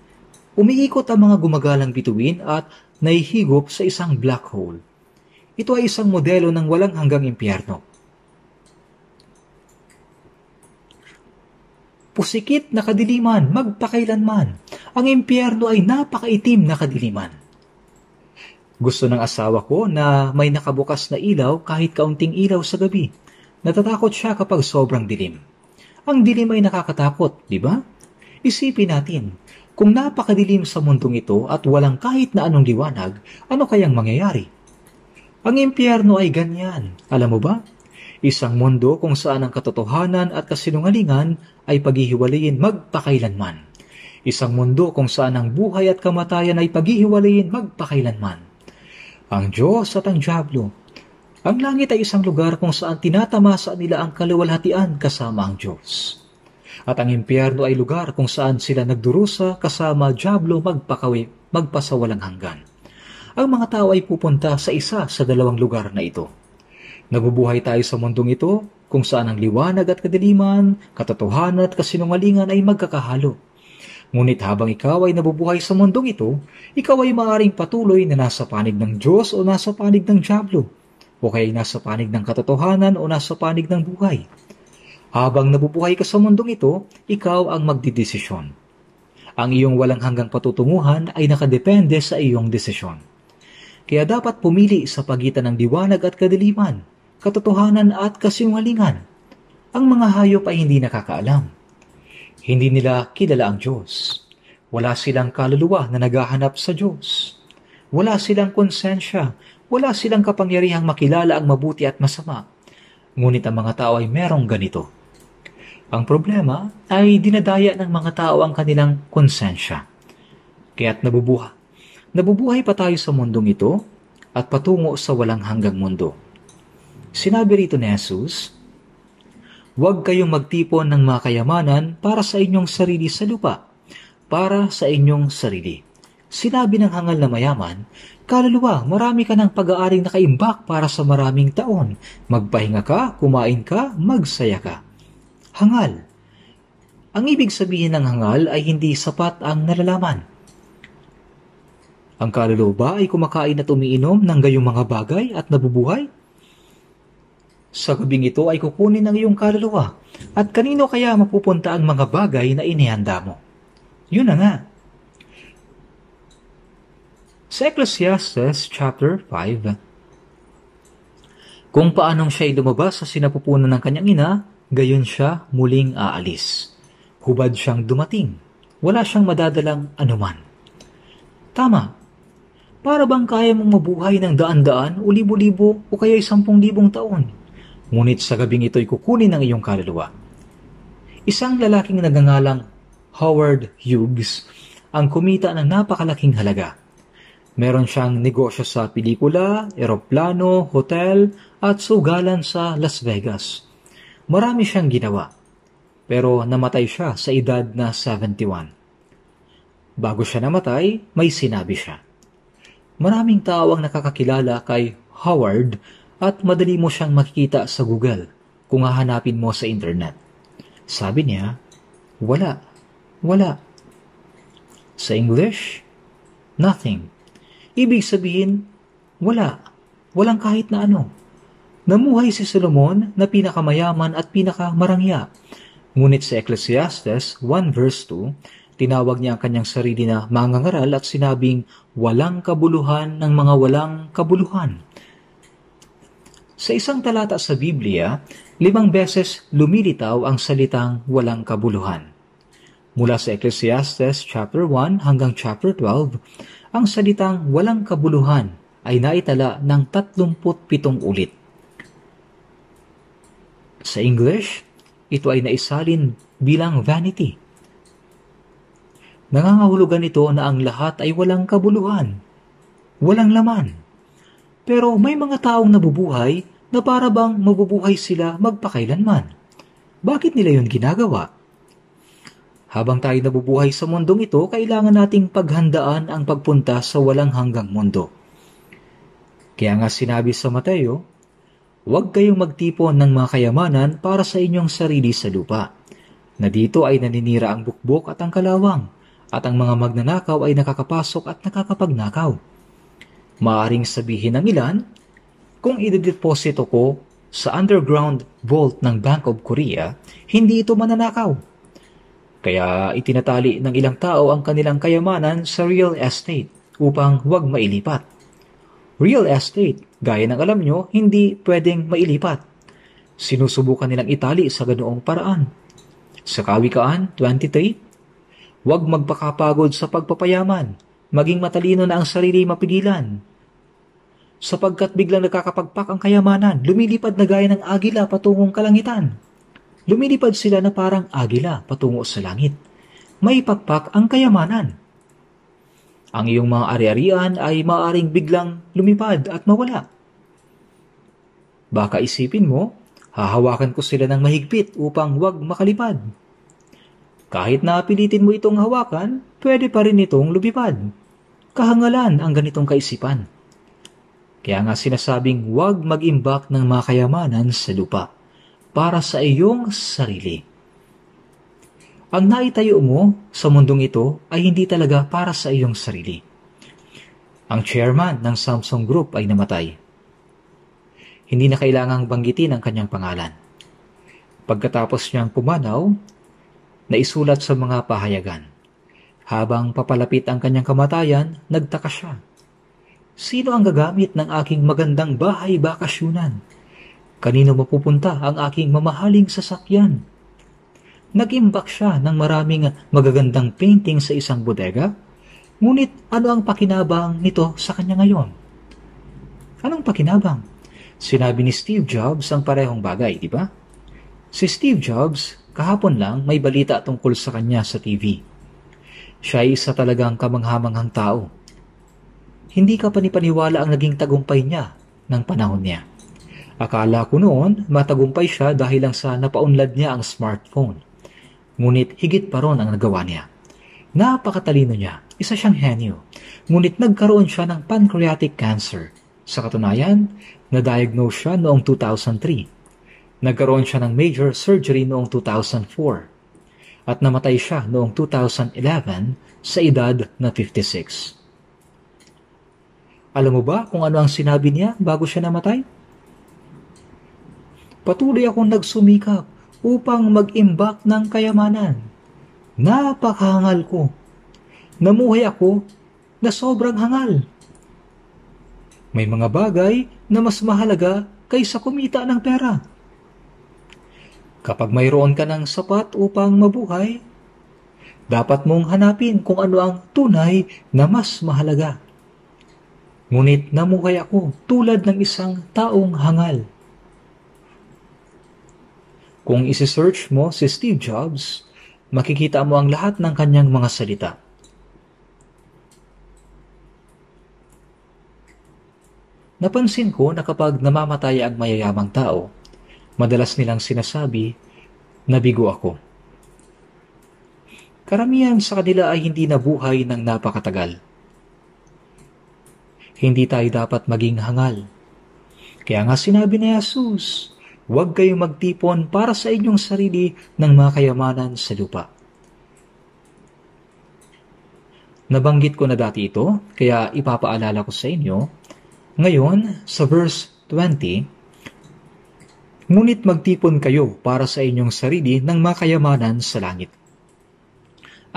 Speaker 1: Umiikot ang mga gumagalang bituin at nahihigop sa isang black hole. Ito ay isang modelo ng walang hanggang impyerno. Pusikit na kadiliman, magpakailanman. Ang impyerno ay napakaitim na kadiliman. Gusto ng asawa ko na may nakabukas na ilaw kahit kaunting ilaw sa gabi. Natatakot siya kapag sobrang dilim. Ang dilim ay nakakatakot, di ba? Isipin natin, kung napakadilim sa mundong ito at walang kahit na anong liwanag, ano kayang mangyayari? Ang impyerno ay ganyan, alam mo ba? Isang mundo kung saan ang katotohanan at kasinungalingan ay paghihiwalayin magpakailanman. Isang mundo kung saan ang buhay at kamatayan ay paghihiwalayin magpakailanman. Ang Diyos at ang Diablo. Ang langit ay isang lugar kung saan tinatamasa nila ang kaluwalhatian kasama ang Diyos. At ang impyerno ay lugar kung saan sila nagdurusa kasama Diablo magpasawalang hanggan. Ang mga tao ay pupunta sa isa sa dalawang lugar na ito. Nabubuhay tayo sa mundong ito kung saan ang liwanag at kadiliman, katotohanan at kasinungalingan ay magkakahalo. Ngunit habang ikaw ay nabubuhay sa mundong ito, ikaw ay maaaring patuloy na nasa panig ng Diyos o nasa panig ng Diablo, o kaya nasa panig ng katotohanan o nasa panig ng buhay. Habang nabubuhay ka sa mundong ito, ikaw ang magdidesisyon. Ang iyong walang hanggang patutunguhan ay nakadepende sa iyong desisyon. Kaya dapat pumili sa pagitan ng liwanag at kadiliman, katotohanan at kasinungalingan. Ang mga hayop ay hindi nakakaalam. Hindi nila kilala ang Diyos. Wala silang kaluluwa na naghahanap sa Diyos. Wala silang konsensya. Wala silang kapangyarihang makilala ang mabuti at masama. Ngunit ang mga tao ay merong ganito. Ang problema ay dinadaya ng mga tao ang kanilang konsensya. Kaya't nabubuhay pa tayo sa mundong ito at patungo sa walang hanggang mundo. Sinabi rito ni Jesus, huwag kayong magtipon ng mga kayamanan para sa inyong sarili sa lupa, para sa inyong sarili. Sinabi ng hangal na mayaman, kaluluwa, marami ka ng pag-aaring nakaimbak para sa maraming taon. Magpahinga ka, kumain ka, magsaya ka. Hangal. Ang ibig sabihin ng hangal ay hindi sapat ang nalalaman. Ang kaluluwa ba ay kumakain at umiinom ng gayong mga bagay at nabubuhay? Sa gabing ito ay kukunin ng iyong kaluluwa. At kanino kaya mapupunta ang mga bagay na inihanda mo? Yun na nga. Sa Ecclesiastes chapter 5, kung paanong siya'y lumabas sa sinapupunan ng kanyang ina, gayon siya muling aalis. Hubad siyang dumating. Wala siyang madadalang anuman. Tama. Para bang kaya mong mabuhay ng daan-daan o libo-libo o kaya'y 10,000 taon? Ngunit sa gabing ito'y kukunin ng iyong kaluluwa. Isang lalaking nagngangalang Howard Hughes ang kumita ng napakalaking halaga. Meron siyang negosyo sa pelikula, eroplano, hotel at sugalan sa Las Vegas. Marami siyang ginawa, pero namatay siya sa edad na 71. Bago siya namatay, may sinabi siya. Maraming tao ang nakakakilala kay Howard at madali mo siyang makikita sa Google kung hahanapin mo sa internet. Sabi niya, wala. Sa English, nothing. Ibig sabihin, walang kahit na ano. Namuhay si Solomon na pinakamayaman at pinakamarangya. Ngunit sa Ecclesiastes 1 verse 2, Tinawag niya ang kanyang sarili na mangangaral at sinabing walang kabuluhan ng mga walang kabuluhan. Sa isang talata sa Biblia, 5 beses lumilitaw ang salitang walang kabuluhan. Mula sa Ecclesiastes chapter 1 hanggang chapter 12, ang salitang walang kabuluhan ay naitala ng 37 ulit. Sa English, ito ay naisalin bilang vanity. Nangangahulugan ito na ang lahat ay walang kabuluhan, walang laman. Pero may mga taong nabubuhay na para bang mabubuhay sila magpakailanman. Bakit nila yun ginagawa? Habang tayo nabubuhay sa mundong ito, kailangan nating paghandaan ang pagpunta sa walang hanggang mundo. Kaya nga sinabi sa Mateo, huwag kayong magtipon ng mga kayamanan para sa inyong sarili sa lupa, na dito ay naninira ang bukbok at ang kalawang, at ang mga magnanakaw ay nakakapasok at nakakapagnakaw. Maaring sabihin ng ilan, kung idedeposito ko sa underground vault ng Bank of Korea, hindi ito mananakaw. Kaya itinatali ng ilang tao ang kanilang kayamanan sa real estate upang huwag mailipat. Real estate, gaya ng alam nyo, hindi pwedeng mailipat. Sinusubukan nilang itali sa ganoong paraan. Sa Kawikaan 23, huwag magpakapagod sa pagpapayaman, maging matalino na ang sarili mapigilan. Sapagkat biglang nakakapagpak ang kayamanan, lumilipad na gaya ng agila patungong kalangitan. Lumilipad sila na parang agila patungo sa langit. May pakpak ang kayamanan. Ang iyong mga ari-arian ay maaaring biglang lumipad at mawala. Baka isipin mo, hahawakan ko sila ng mahigpit upang huwag makalipad. Kahit na pilitin mo itong hawakan, pwede pa rin itong lumipad. Kahangalan ang ganitong kaisipan. Kaya nga sinasabing huwag mag-imbak ng mga kayamanan sa lupa para sa iyong sarili. Ang naitayo mo sa mundong ito ay hindi talaga para sa iyong sarili. Ang chairman ng Samsung Group ay namatay. Hindi na kailangang banggitin ang kanyang pangalan. Pagkatapos niyang pumanaw, naisulat sa mga pahayagan. Habang papalapit ang kanyang kamatayan, nagtaka siya. Sino ang gagamit ng aking magandang bahay bakasyunan? Kanino mapupunta ang aking mamahaling sasakyan? Nag-imbak siya ng maraming magagandang painting sa isang bodega, ngunit ano ang pakinabang nito sa kanya ngayon? Anong pakinabang? Sinabi ni Steve Jobs ang parehong bagay, di ba? Si Steve Jobs, kahapon lang may balita tungkol sa kanya sa TV. Siya ay isa talagang kamanghamanghang tao. Hindi ka panipaniwala ang naging tagumpay niya ng panahon niya. Akala ko noon matagumpay siya dahil lang sa napaunlad niya ang smartphone. Ngunit higit pa ron ang nagawa niya. Napakatalino niya, isa siyang henyo. Ngunit nagkaroon siya ng pancreatic cancer. Sa katunayan, na-diagnose siya noong 2003. Nagkaroon siya ng major surgery noong 2004. At namatay siya noong 2011 sa edad na 56. Alam mo ba kung ano ang sinabi niya bago siya namatay? Patuloy akong nagsumikap upang mag-imbak ng kayamanan. Napakahangal ko. Namuhay ako na sobrang hangal. May mga bagay na mas mahalaga kaysa kumita ng pera. Kapag mayroon ka ng sapat upang mabuhay, dapat mong hanapin kung ano ang tunay na mas mahalaga. Ngunit namuhay ako tulad ng isang taong hangal. Kung isi-search mo si Steve Jobs, makikita mo ang lahat ng kanyang mga salita. Napansin ko na kapag namamatay ang mayayamang tao, madalas nilang sinasabi, nabigo ako. Karamihan sa kanila ay hindi nabuhay ng napakatagal. Hindi tayo dapat maging hangal. Kaya nga sinabi ni Jesus, huwag kayong magtipon para sa inyong sarili ng mga kayamanan sa lupa. Nabanggit ko na dati ito, kaya ipapaalala ko sa inyo. Ngayon, sa verse 20, ngunit magtipon kayo para sa inyong sarili ng mga kayamanan sa langit.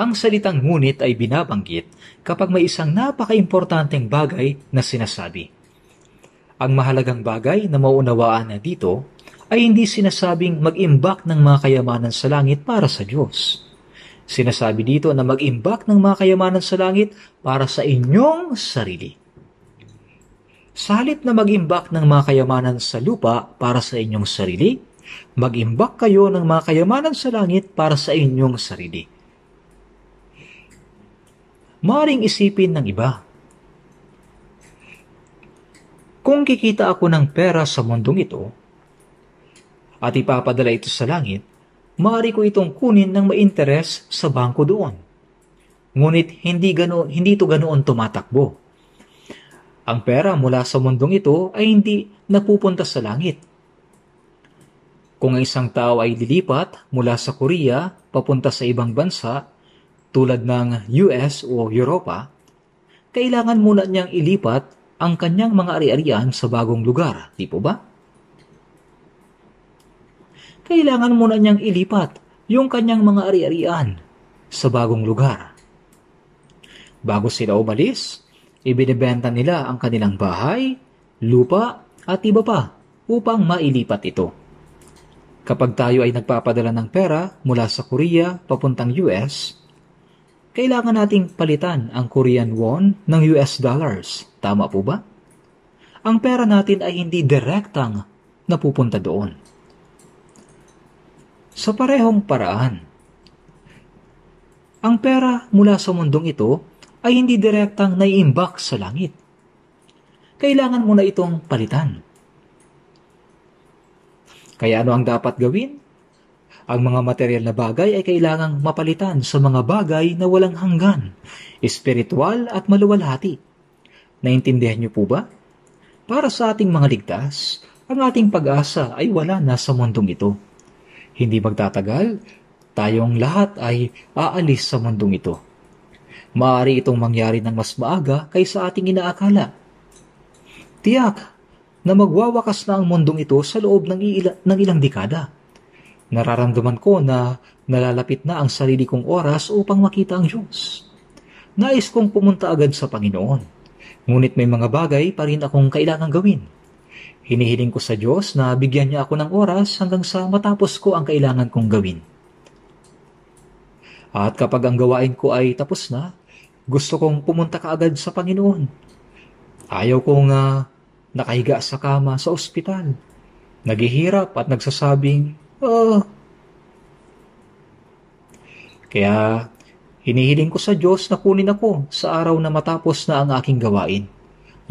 Speaker 1: Ang salitang ngunit ay binabanggit kapag may isang napaka-importanteng bagay na sinasabi. Ang mahalagang bagay na maunawaan na dito ay hindi sinasabing mag-imbak ng mga kayamanan sa langit para sa Diyos. Sinasabi dito na mag-imbak ng mga kayamanan sa langit para sa inyong sarili. Sa halip na mag-imbak ng mga kayamanan sa lupa para sa inyong sarili, mag-imbak kayo ng mga kayamanan sa langit para sa inyong sarili. Maring isipin ng iba, kung kikita ako ng pera sa mundong ito at ipapadala ito sa langit, maaari ko itong kunin ng ma-interes sa bangko doon. Ngunit hindi ito ganoon tumatakbo. Ang pera mula sa mundong ito ay hindi napupunta sa langit. Kung ang isang tao ay lilipat mula sa Korea papunta sa ibang bansa, tulad ng US o Europa, kailangan muna niyang ilipat ang kanyang mga ari-arian sa bagong lugar, di po ba? Kailangan muna niyang ilipat yung kanyang mga ari-arian sa bagong lugar. Bago sila umalis, ibinebenta nila ang kanilang bahay, lupa at iba pa upang mailipat ito. Kapag tayo ay nagpapadala ng pera mula sa Korea papuntang US, kailangan nating palitan ang Korean won ng US dollars. Tama po ba? Ang pera natin ay hindi direktang napupunta doon. Sa parehong paraan, ang pera mula sa mundong ito ay hindi direktang naiimbak sa langit. Kailangan mo na itong palitan. Kaya ano ang dapat gawin? Ang mga material na bagay ay kailangang mapalitan sa mga bagay na walang hanggan, espiritual at maluwalhati. Naintindihan niyo po ba? Para sa ating mga ligtas, ang ating pag-asa ay wala na sa mundong ito. Hindi magtatagal, tayong lahat ay aalis sa mundong ito. Maaari itong mangyari ng mas maaga kaysa ating inaakala. Tiyak na magwawakas na ang mundong ito sa loob ng ilang dekada. Nararamdaman ko na nalalapit na ang sarili kong oras upang makita ang Diyos. Nais kong pumunta agad sa Panginoon, ngunit may mga bagay pa rin akong kailangang gawin. Hinihiling ko sa Diyos na bigyan niya ako ng oras hanggang sa matapos ko ang kailangan kong gawin. At kapag ang gawain ko ay tapos na, gusto kong pumunta kaagad sa Panginoon. Ayaw kong nakahiga sa kama sa ospital, naghihirap at nagsasabing, Kaya, hinihiling ko sa Diyos na kunin ako sa araw na matapos na ang aking gawain.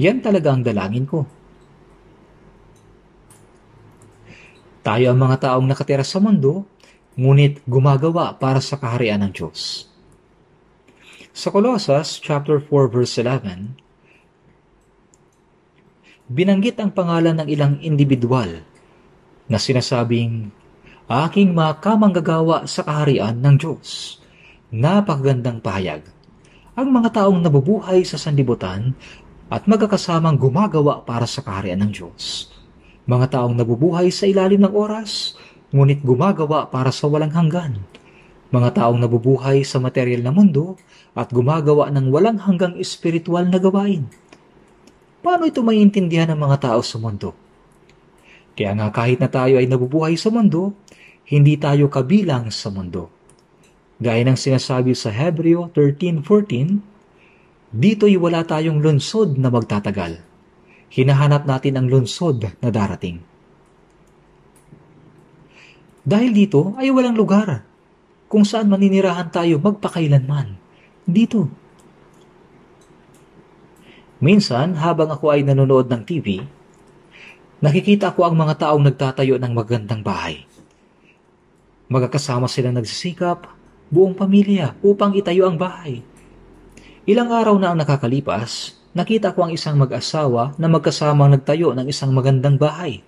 Speaker 1: Yan talaga ang dalangin ko. Tayo ang mga taong nakatira sa mundo, ngunit gumagawa para sa kaharian ng Diyos. Sa Colossus chapter 4 verse 11, binanggit ang pangalan ng ilang individual na sinasabing, aking mga kamanggagawa sa kaharian ng Diyos. Napakagandang pahayag. Ang mga taong nabubuhay sa sanlibutan at magkakasamang gumagawa para sa kaharian ng Diyos. Mga taong nabubuhay sa ilalim ng oras, ngunit gumagawa para sa walang hanggan. Mga taong nabubuhay sa material na mundo at gumagawa ng walang hanggang espiritual na gawain. Paano ito maiintindihan ng mga tao sa mundo? Kaya nga kahit na tayo ay nabubuhay sa mundo, hindi tayo kabilang sa mundo. Gaya ng sinasabi sa Hebreo 13:14, dito'y wala tayong lunsod na magtatagal. Hinahanap natin ang lunsod na darating. Dahil dito ay walang lugar kung saan maninirahan tayo magpakailanman. Dito. Minsan, habang ako ay nanonood ng TV, nakikita ko ang mga taong nagtatayo ng magandang bahay. Magkakasama silang nagsisikap, buong pamilya, upang itayo ang bahay. Ilang araw na ang nakakalipas, nakita ko ang isang mag-asawa na magkasamang nagtayo ng isang magandang bahay.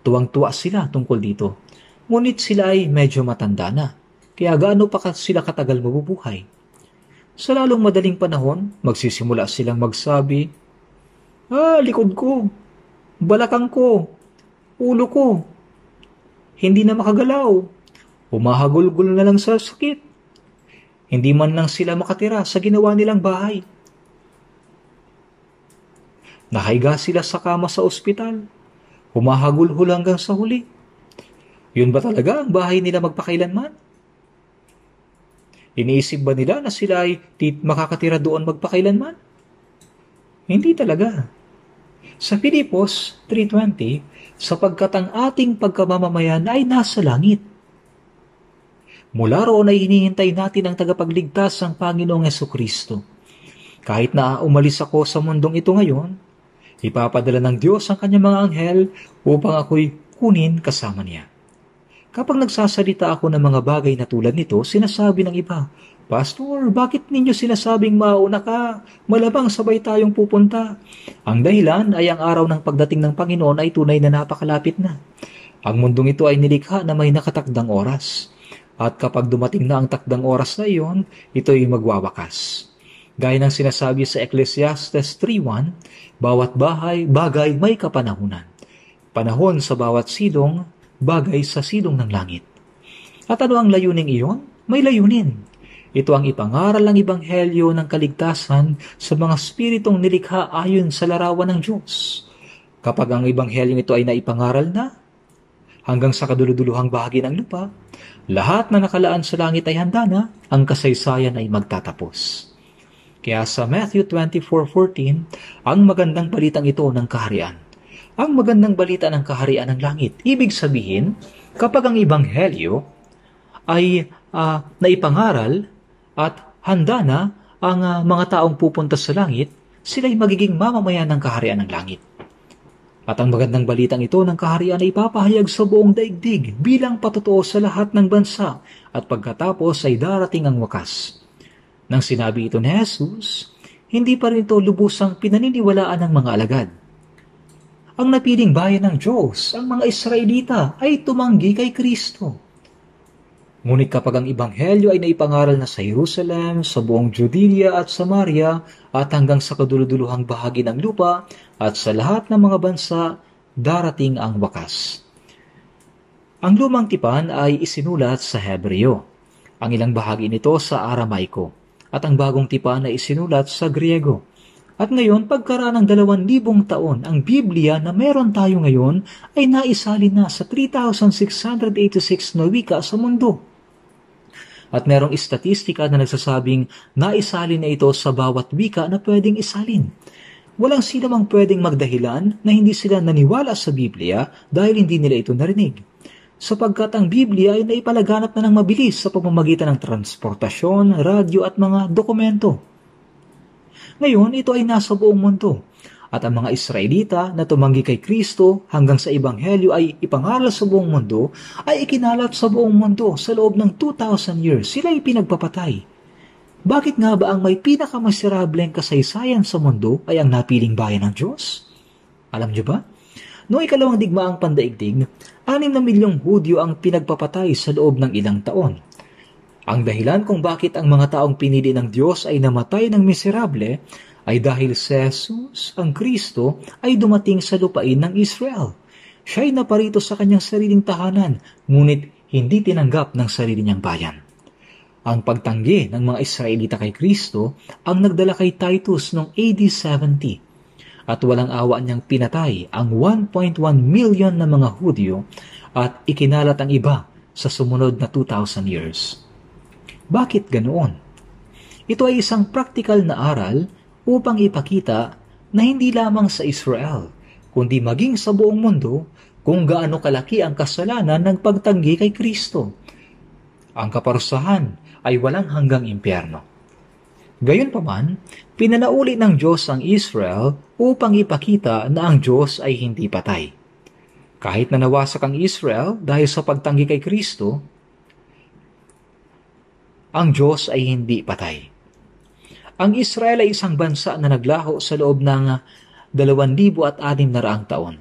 Speaker 1: Tuwang-tuwa sila tungkol dito. Ngunit sila ay medyo matanda na, kaya gaano pa sila katagal mabubuhay? Sa lalong madaling panahon, magsisimula silang magsabi, likod ko, balakang ko, ulo ko, hindi na makagalaw, humahagulgul na lang sa sakit. Hindi man lang sila makatira sa ginawa nilang bahay. Nakahiga sila sa kama sa ospital. Humahagulhol hanggang sa huli. Yun ba talaga ang bahay nila magpakailanman? Iniisip ba nila na sila ay makakatira doon magpakailanman? Hindi talaga. Sa Filipos 3:20, sapagkat ang ating pagkamamamayan ay nasa langit. Mula roon ay hinihintay natin ang tagapagligtas ng Panginoong Hesukristo. Kahit na umalis ako sa mundong ito ngayon, ipapadala ng Diyos ang kanyang mga anghel upang ako'y kunin kasama niya. Kapag nagsasalita ako ng mga bagay na tulad nito, sinasabi ng iba, Pastor, bakit ninyo sinasabing mauna ka? Malamang sabay tayong pupunta. Ang dahilan ay ang araw ng pagdating ng Panginoon ay tunay na napakalapit na. Ang mundong ito ay nilikha na may nakatakdang oras. At kapag dumating na ang takdang oras na iyon, ito ay magwawakas. Gaya ng sinasabi sa Ecclesiastes 3:1, bawat bagay may kapanahunan. Panahon sa bawat silong, bagay sa silong ng langit. At ano ang layuning iyon? May layunin. Ito ang ipangaral ng Ebanghelyo ng kaligtasan sa mga spiritong nilikha ayon sa larawan ng Diyos. Kapag ang Ebanghelyo ito ay naipangaral na, hanggang sa kaduluduluhang bahagi ng lupa, lahat na nakalaan sa langit ay handa na, ang kasaysayan ay magtatapos. Kaya sa Matthew 24:14, ang magandang balitang ito ng kaharian. Ang magandang balita ng kaharian ng langit. Ibig sabihin, kapag ang Ebanghelyo ay naipangaral at handa na ang mga taong pupunta sa langit, sila'y magiging mamamayan ng kaharian ng langit. At ang magandang balitang ito ng kaharian ay ipapahayag sa buong daigdig bilang patotoo sa lahat ng bansa at pagkatapos ay darating ang wakas. Nang sinabi ito ni Jesus, hindi pa rin ito lubusang pinaniniwalaan ng mga alagad. Ang napiling bayan ng Diyos, ang mga Israelita, ay tumanggi kay Kristo. Ngunit kapag ang Ebanghelyo ay naipangaral na sa Jerusalem, sa buong Judea at Samaria, at hanggang sa kaduluduluhang bahagi ng lupa, at sa lahat ng mga bansa, darating ang wakas. Ang lumang tipan ay isinulat sa Hebreo, ang ilang bahagi nito sa Aramaiko, at ang bagong tipan ay isinulat sa Griego. At ngayon, pagkaraan ng 2,000 taon, ang Biblia na meron tayo ngayon ay naisalin na sa 3,686 na wika sa mundo. At merong istatistika na nagsasabing naisalin na ito sa bawat wika na pwedeng isalin. Walang sino mang pwedeng magdahilan na hindi sila naniwala sa Biblia dahil hindi nila ito narinig. Sapagkat ang Biblia ay naipalaganap na ng mabilis sa pamamagitan ng transportasyon, radyo at mga dokumento. Ngayon, ito ay nasa buong mundo. At ang mga Israelita na tumanggi kay Kristo hanggang sa Ebanghelyo ay ipangaral sa buong mundo, ay ikinalat sa buong mundo sa loob ng 2,000 years. Sila ay pinagpapatay. Bakit nga ba ang may pinakamasirableng kasaysayan sa mundo ay ang napiling bayan ng Diyos? Alam niyo ba? Noong ikalawang digmaang pandaigdig, 6 na milyong Hudyo ang pinagpapatay sa loob ng ilang taon. Ang dahilan kung bakit ang mga taong pinili ng Diyos ay namatay ng miserable ay dahil si Jesus, ang Kristo, ay dumating sa lupain ng Israel. Siya ay naparito sa kanyang sariling tahanan, ngunit hindi tinanggap ng sarili niyang bayan. Ang pagtanggi ng mga Israelita kay Kristo ang nagdala kay Titus noong AD 70 at walang awa niyang pinatay ang 1.1 million na mga Hudyo at ikinalat ang iba sa sumunod na 2,000 years. Bakit ganoon? Ito ay isang praktikal na aral upang ipakita na hindi lamang sa Israel, kundi maging sa buong mundo kung gaano kalaki ang kasalanan ng pagtanggi kay Kristo. Ang kaparusahan ay walang hanggang impyerno. Gayunpaman, pinanauli ng Diyos ang Israel upang ipakita na ang Diyos ay hindi patay. Kahit na nawasak ang Israel dahil sa pagtanggi kay Kristo, ang Diyos ay hindi patay. Ang Israel ay isang bansa na naglaho sa loob ng 2,600 taon.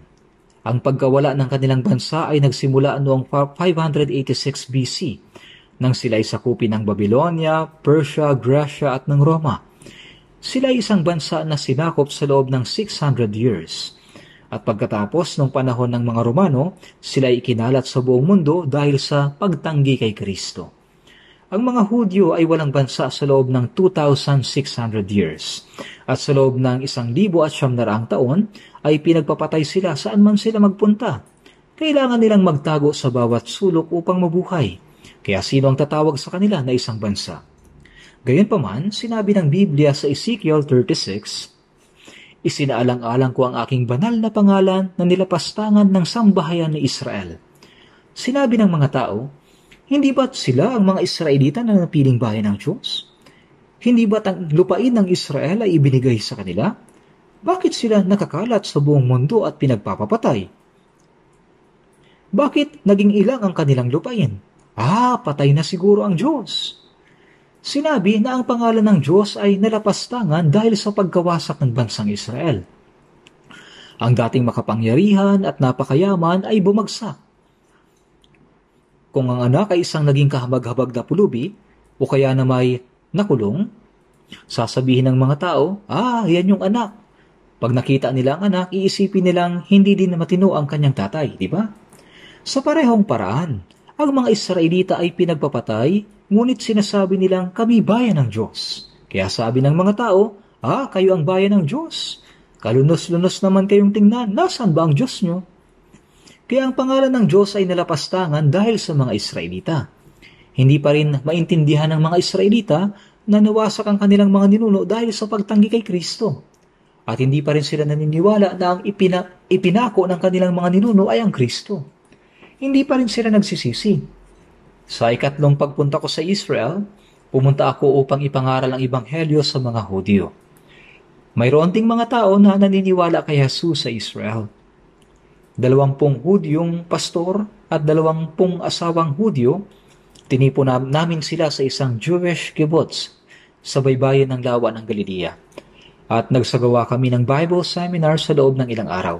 Speaker 1: Ang pagkawala ng kanilang bansa ay nagsimula noong 586 BC, nang sila ay sakupin ng Babylonia, Persia, Gracia at ng Roma. Sila ay isang bansa na sinakop sa loob ng 600 years. At pagkatapos ng panahon ng mga Romano, sila ay ikinalat sa buong mundo dahil sa pagtanggi kay Kristo. Ang mga Hudyo ay walang bansa sa loob ng 2,600 years. At sa loob ng 1,900 taon ay pinagpapatay sila saan man sila magpunta. Kailangan nilang magtago sa bawat sulok upang mabuhay. Kaya sino ang tatawag sa kanila na isang bansa? Gayunpaman, sinabi ng Biblia sa Ezekiel 36, "Isinaalang-alang ko ang aking banal na pangalan na nilapastangan ng sambahayan ni Israel." Sinabi ng mga tao, hindi ba't sila ang mga Israelita na napiling bayan ng Diyos? Hindi ba't ang lupain ng Israel ay ibinigay sa kanila? Bakit sila nakakalat sa buong mundo at pinagpapapatay? Bakit naging ilang ang kanilang lupain? Patay na siguro ang Diyos. Sinabi na ang pangalan ng Diyos ay nalapastangan dahil sa pagkawasak ng bansang Israel. Ang dating makapangyarihan at napakayaman ay bumagsak. Kung ang anak ay isang naging kahabag-habag na pulubi o kaya na may nakulong, sasabihin ng mga tao, yan yung anak. Pag nakita nila ang anak, iisipin nilang hindi din matino ang kanyang tatay, di ba? Sa parehong paraan, ang mga Israelita ay pinagpapatay, ngunit sinasabi nilang kami bayan ng Diyos. Kaya sabi ng mga tao, kayo ang bayan ng Diyos. Kalunos-lunos naman kayong tingnan, nasaan ba ang Diyos nyo? Kaya ang pangalan ng Diyos ay nalapastangan dahil sa mga Israelita. Hindi pa rin maintindihan ng mga Israelita na nawasak ang kanilang mga ninuno dahil sa pagtanggi kay Kristo. At hindi pa rin sila naniniwala na ang ipinako ng kanilang mga ninuno ay ang Kristo. Hindi pa rin sila nagsisisi. Sa ikatlong pagpunta ko sa Israel, pumunta ako upang ipangaral ang Ebanghelyo sa mga Hudyo. Mayroon ding mga tao na naniniwala kay Jesus sa Israel. 20 Hudyong pastor at 20 asawang Hudyo, tinipo namin sila sa isang Jewish kibbutz sa baybayin ng lawa ng Galilea. At nagsagawa kami ng Bible seminar sa loob ng ilang araw.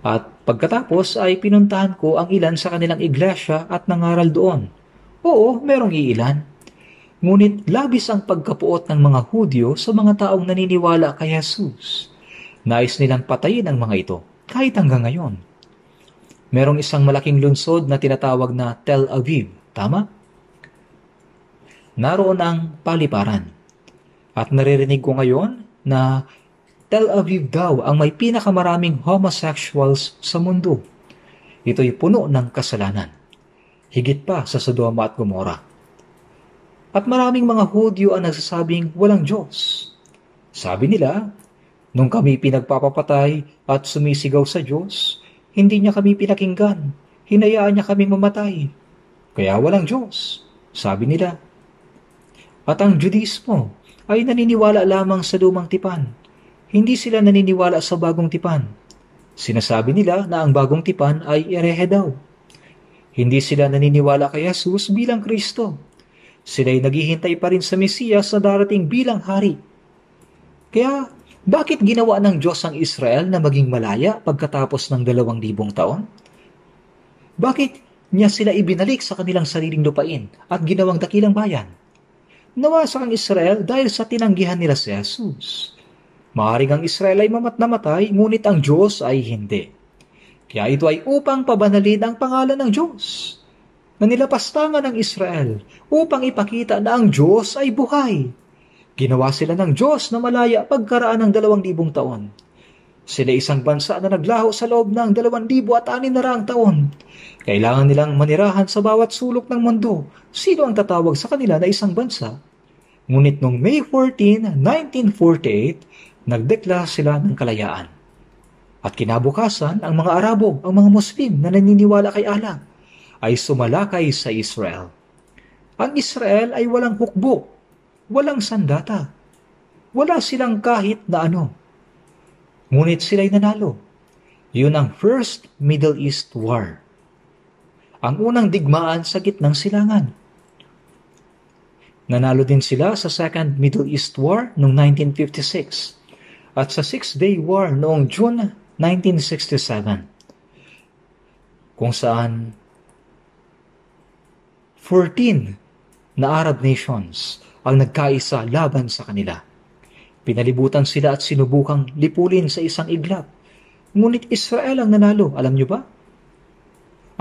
Speaker 1: At pagkatapos ay pinuntahan ko ang ilan sa kanilang iglesia at nangaral doon. Oo, merong iilan. Ngunit labis ang pagkapuot ng mga Hudyo sa mga taong naniniwala kay Jesus. Nais nilang patayin ang mga ito, kahit hanggang ngayon. Merong isang malaking lungsod na tinatawag na Tel Aviv, tama? Naroon ang paliparan. At naririnig ko ngayon na Tel Aviv daw ang may pinakamaraming homosexuals sa mundo. Ito'y puno ng kasalanan. Higit pa sa Sodoma at Gomora. At maraming mga Hudyo ang nagsasabing walang Diyos. Sabi nila, nung kami pinagpapapatay at sumisigaw sa Diyos, hindi niya kami pinakinggan. Hinayaan niya kami mamatay. Kaya walang Diyos, sabi nila. At ang Judismo ay naniniwala lamang sa lumang tipan. Hindi sila naniniwala sa bagong tipan. Sinasabi nila na ang bagong tipan ay erehe daw. Hindi sila naniniwala kay Jesus bilang Kristo. Sila'y naghihintay pa rin sa Mesiyas na darating bilang hari. Kaya, bakit ginawa ng Diyos ang Israel na maging malaya pagkatapos ng 2,000 taon? Bakit niya sila ibinalik sa kanilang sariling lupain at ginawang dakilang bayan? Nawasak ang Israel dahil sa tinanggihan nila si Jesus. Maaaring ang Israel ay namatay, ngunit ang Diyos ay hindi. Kaya ito ay upang pabanalin ang pangalan ng Diyos, na nilapastangan ng Israel upang ipakita na ang Diyos ay buhay. Ginawa sila ng Diyos na malaya pagkaraan ng 2,000 taon. Sila isang bansa na naglaho sa loob ng 2,600 taon. Kailangan nilang manirahan sa bawat sulok ng mundo. Sino ang tatawag sa kanila na isang bansa? Ngunit noong May 14, 1948, nagdeklara sila ng kalayaan. At kinabukasan, ang mga Arabo, ang mga Muslim na naniniwala kay Allah, ay sumalakay sa Israel. Ang Israel ay walang hukbo, walang sandata. Wala silang kahit na ano. Ngunit sila'y nanalo. Yun ang First Middle East War. Ang unang digmaan sa gitnang silangan. Nanalo din sila sa Second Middle East War noong 1956 at sa Six-Day War noong June 1967, kung saan 14 na Arab nations ang nagkaisa laban sa kanila. Pinalibutan sila at sinubukang lipulin sa isang iglap. Ngunit Israel ang nanalo, alam niyo ba?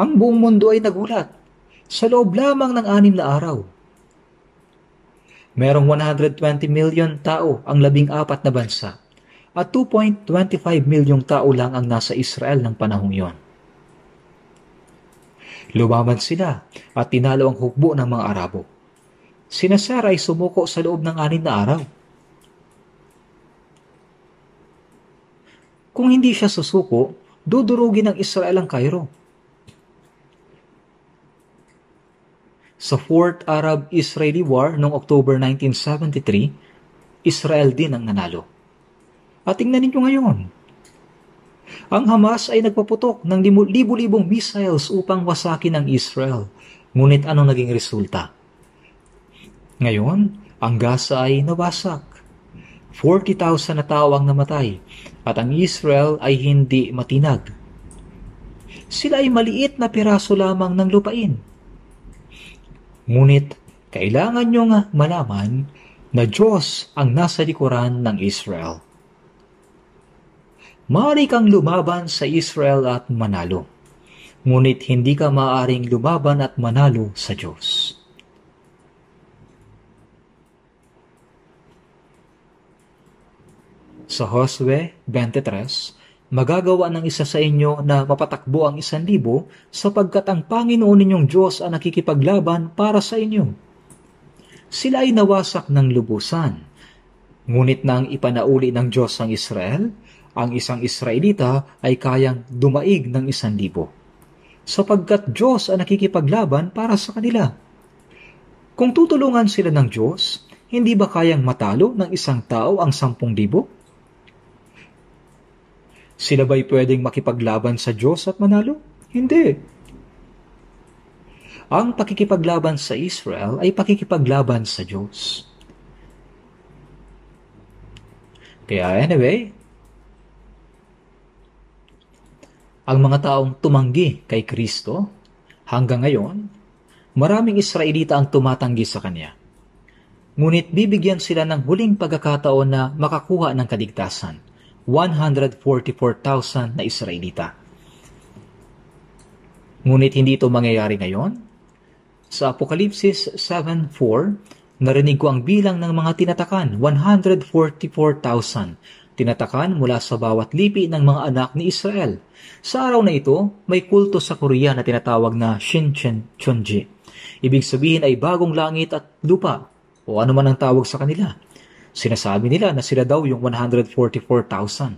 Speaker 1: Ang buong mundo ay nagulat. Sa loob lamang ng 6 na araw, Merong 120 million tao ang 14 na bansa at 2.25 milyong tao lang ang nasa Israel ng panahong yon. Lumaban sila at tinalo ang hukbo ng mga Arabo. Sina Sarah ay sumuko sa loob ng 6 na araw. Kung hindi siya susuko, dudurugin ng Israel ang Cairo. Sa Fourth Arab-Israeli War noong October 1973, Israel din ang nanalo. At tingnan ninyo ngayon, ang Hamas ay nagpaputok ng libu-libong missiles upang wasakin ang Israel. Ngunit anong naging resulta? Ngayon, ang Gaza ay nawasak. 40,000 na tao ang namatay at ang Israel ay hindi matinag. Sila ay maliit na piraso lamang ng lupain. Ngunit, kailangan nyo nga malaman na Diyos ang nasa likuran ng Israel. Maaari kang lumaban sa Israel at manalo. Ngunit hindi ka maaaring lumaban at manalo sa Diyos. Sa Josue 23, magagawa ng isa sa inyo na mapatakbo ang 1,000 sapagkat ang Panginoon ninyong Diyos ang nakikipaglaban para sa inyo. Sila ay nawasak ng lubusan. Ngunit nang ipanauli ng Diyos ang Israel, ang isang Israelita ay kayang dumaig ng 1,000. Sapagkat Diyos ang nakikipaglaban para sa kanila. Kung tutulungan sila ng Diyos, hindi ba kayang matalo ng isang tao ang 10,000? Sila ba'y pwedeng makipaglaban sa Diyos at manalo? Hindi. Ang pakikipaglaban sa Israel ay pakikipaglaban sa Diyos. Kaya anyway, ang mga taong tumanggi kay Kristo, hanggang ngayon, maraming Israelita ang tumatanggi sa Kanya. Ngunit bibigyan sila ng huling pagkakataon na makakuha ng kaligtasan. 144,000 na Israelita. Ngunit hindi ito mangyayari ngayon. Sa Apokalipsis 7:4, narinig ko ang bilang ng mga tinatakan, 144,000. Tinatakan mula sa bawat lipi ng mga anak ni Israel. Sa araw na ito, may kulto sa Korea na tinatawag na Shincheonji. Ibig sabihin ay bagong langit at lupa, o ano man ang tawag sa kanila. Sinasabi nila na sila daw yung 144,000.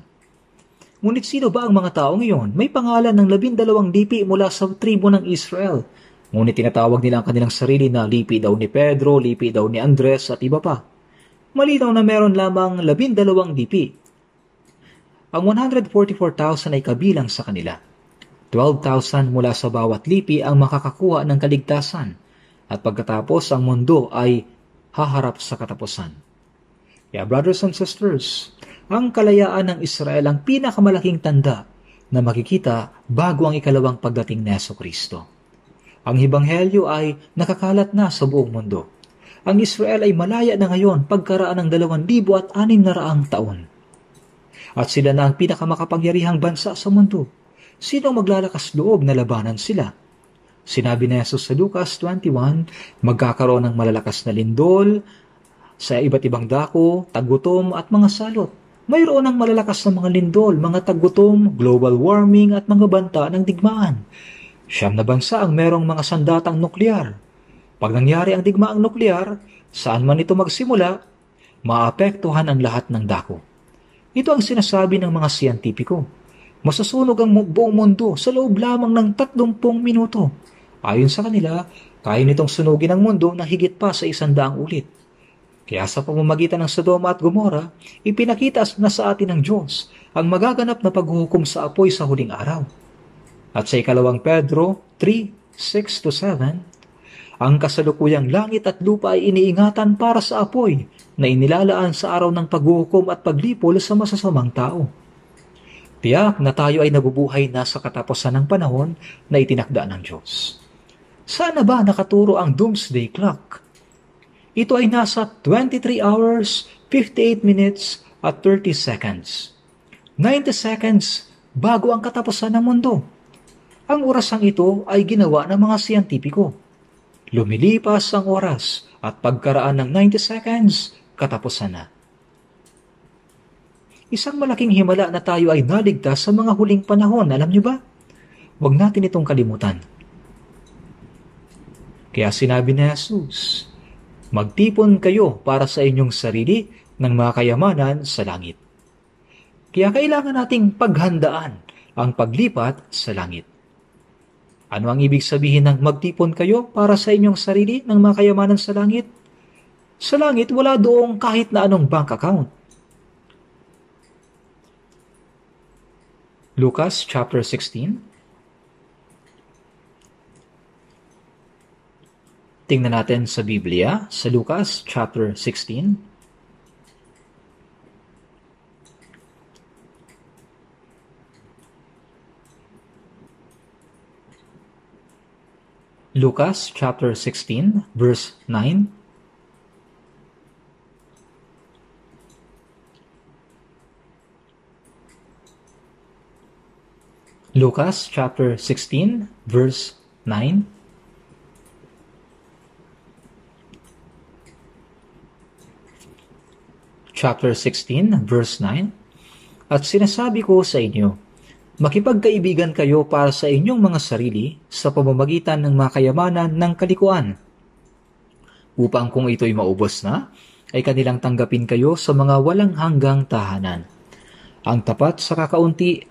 Speaker 1: Ngunit sino ba ang mga taong iyon? May pangalan ng 12 lipi mula sa tribo ng Israel. Ngunit tinatawag nila ang kanilang sarili na lipi daw ni Pedro, lipi daw ni Andres at iba pa. Malinaw na meron lamang 12 lipi. Ang 144,000 ay kabilang sa kanila. 12,000 mula sa bawat lipi ang makakakuha ng kaligtasan. At pagkatapos ang mundo ay haharap sa katapusan. Kaya brothers and sisters, ang kalayaan ng Israel ang pinakamalaking tanda na makikita bago ang ikalawang pagdating ni Jesucristo. Ang Ebanghelyo ay nakakalat na sa buong mundo. Ang Israel ay malaya na ngayon pagkaraan ng 2,600 taon. At sila na ang pinakamakapangyarihang bansa sa mundo. Sino maglalakas loob na labanan sila? Sinabi ni Jesus sa Lucas 21, magkakaroon ng malalakas na lindol, sa iba't ibang dako, tagutom at mga salot. Mayroon ng malalakas na mga lindol, mga tagutom, global warming at mga banta ng digmaan. 9 na bansa ang merong mga sandatang nuklear. Pag nangyari ang digmaang nuklear, saan man ito magsimula, maapektuhan ang lahat ng dako. Ito ang sinasabi ng mga siyentipiko. Masusunog ang buong mundo sa loob lamang ng 30 minuto. Ayon sa kanila, kaya nitong sunugin ang mundo na higit pa sa 100 ulit. Kaya sa pamamagitan ng Sodoma at Gomora, ipinakita na sa atin ng Diyos ang magaganap na paghuhukom sa apoy sa huling araw. At sa 2 Pedro 3:6-7, ang kasalukuyang langit at lupa ay iniingatan para sa apoy na inilalaan sa araw ng paghuhukom at paglipol sa masasamang tao. Tiyak na tayo ay nabubuhay na sa katapusan ng panahon na itinakda ng Diyos. Saan na ba nakaturo ang Doomsday Clock? Ito ay nasa 23 hours, 58 minutes at 30 seconds. 90 seconds bago ang katapusan ng mundo. Ang orasang ito ay ginawa ng mga siyentipiko. Lumilipas ang oras At pagkaraan ng 90 seconds, katapusan na. Isang malaking himala na tayo ay naligtas sa mga huling panahon, alam niyo ba? Huwag natin itong kalimutan. Kaya sinabi ni Jesus, magtipon kayo para sa inyong sarili ng mga kayamanan sa langit. Kaya kailangan nating paghandaan ang paglipat sa langit. Ano ang ibig sabihin ng magtipon kayo para sa inyong sarili ng mga kayamanan sa langit? Sa langit, wala doong kahit na anong bank account. Lucas chapter 16. Tingnan natin sa Biblia, sa Lucas chapter 16. Lucas chapter 16, verse 9. Lucas chapter 16, verse 9. Chapter 16, verse 9. At sinasabi ko sa inyo, makipagkaibigan kayo para sa inyong mga sarili sa pamamagitan ng mga kayamanan ng kalikuan, upang kung ito'y maubos na, ay kanilang tanggapin kayo sa mga walang hanggang tahanan. Ang tapat sa kakaunti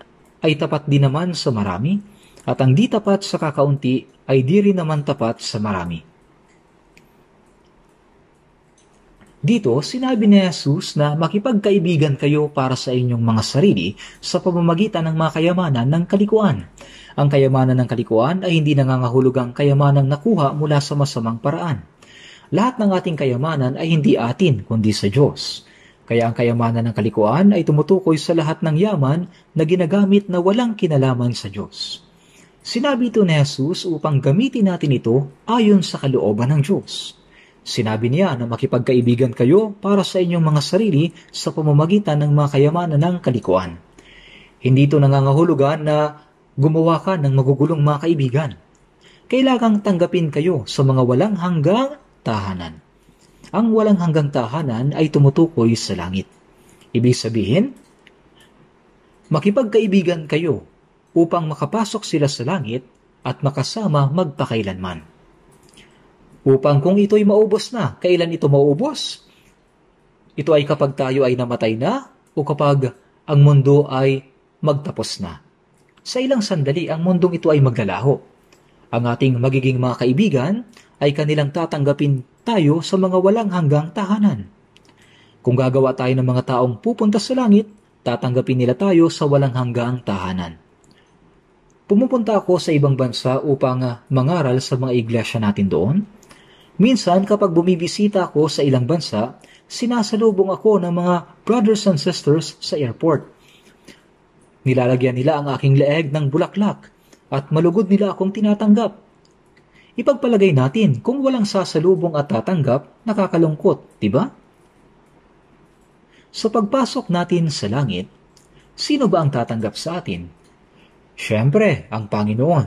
Speaker 1: ay tapat din naman sa marami, at ang di tapat sa kakaunti ay di rin naman tapat sa marami. Dito, sinabi ni Jesus na makipagkaibigan kayo para sa inyong mga sarili sa pamamagitan ng mga kayamanan ng kalikuan. Ang kayamanan ng kalikuan ay hindi nangangahulugang kayamanang nakuha mula sa masamang paraan. Lahat ng ating kayamanan ay hindi atin, kundi sa Diyos. Kaya ang kayamanan ng kalikuan ay tumutukoy sa lahat ng yaman na ginagamit na walang kinalaman sa Diyos. Sinabi ito ni Jesus upang gamitin natin ito ayon sa kalooban ng Diyos. Sinabi niya na makipagkaibigan kayo para sa inyong mga sarili sa pamamagitan ng mga kayamanan ng kalikuan. Hindi ito nangangahulugan na gumawa ka ng magugulong mga kaibigan. Kailangang tanggapin kayo sa mga walang hanggang tahanan. Ang walang hanggang tahanan ay tumutukoy sa langit. Ibig sabihin, makipagkaibigan kayo upang makapasok sila sa langit at makasama magpakailanman. Upang kung ito'y maubos na, kailan ito maubos? Ito ay kapag tayo ay namatay na o kapag ang mundo ay magtapos na. Sa ilang sandali, ang mundong ito ay maglalaho. Ang ating magiging mga kaibigan ay kanilang tatanggapin tayo sa mga walang hanggang tahanan. Kung gagawa tayo ng mga taong pupunta sa langit, tatanggapin nila tayo sa walang hanggang tahanan. Pumupunta ako sa ibang bansa upang mangaral sa mga iglesia natin doon. Minsan kapag bumibisita ako sa ilang bansa, sinasalubong ako ng mga brothers and sisters sa airport. Nilalagyan nila ang aking leeg ng bulaklak at malugod nila akong tinatanggap. Ipagpalagay natin kung walang sasalubong at tatanggap, nakakalungkot, diba? Sa pagpasok natin sa langit, sino ba ang tatanggap sa atin? Siyempre, ang Panginoon.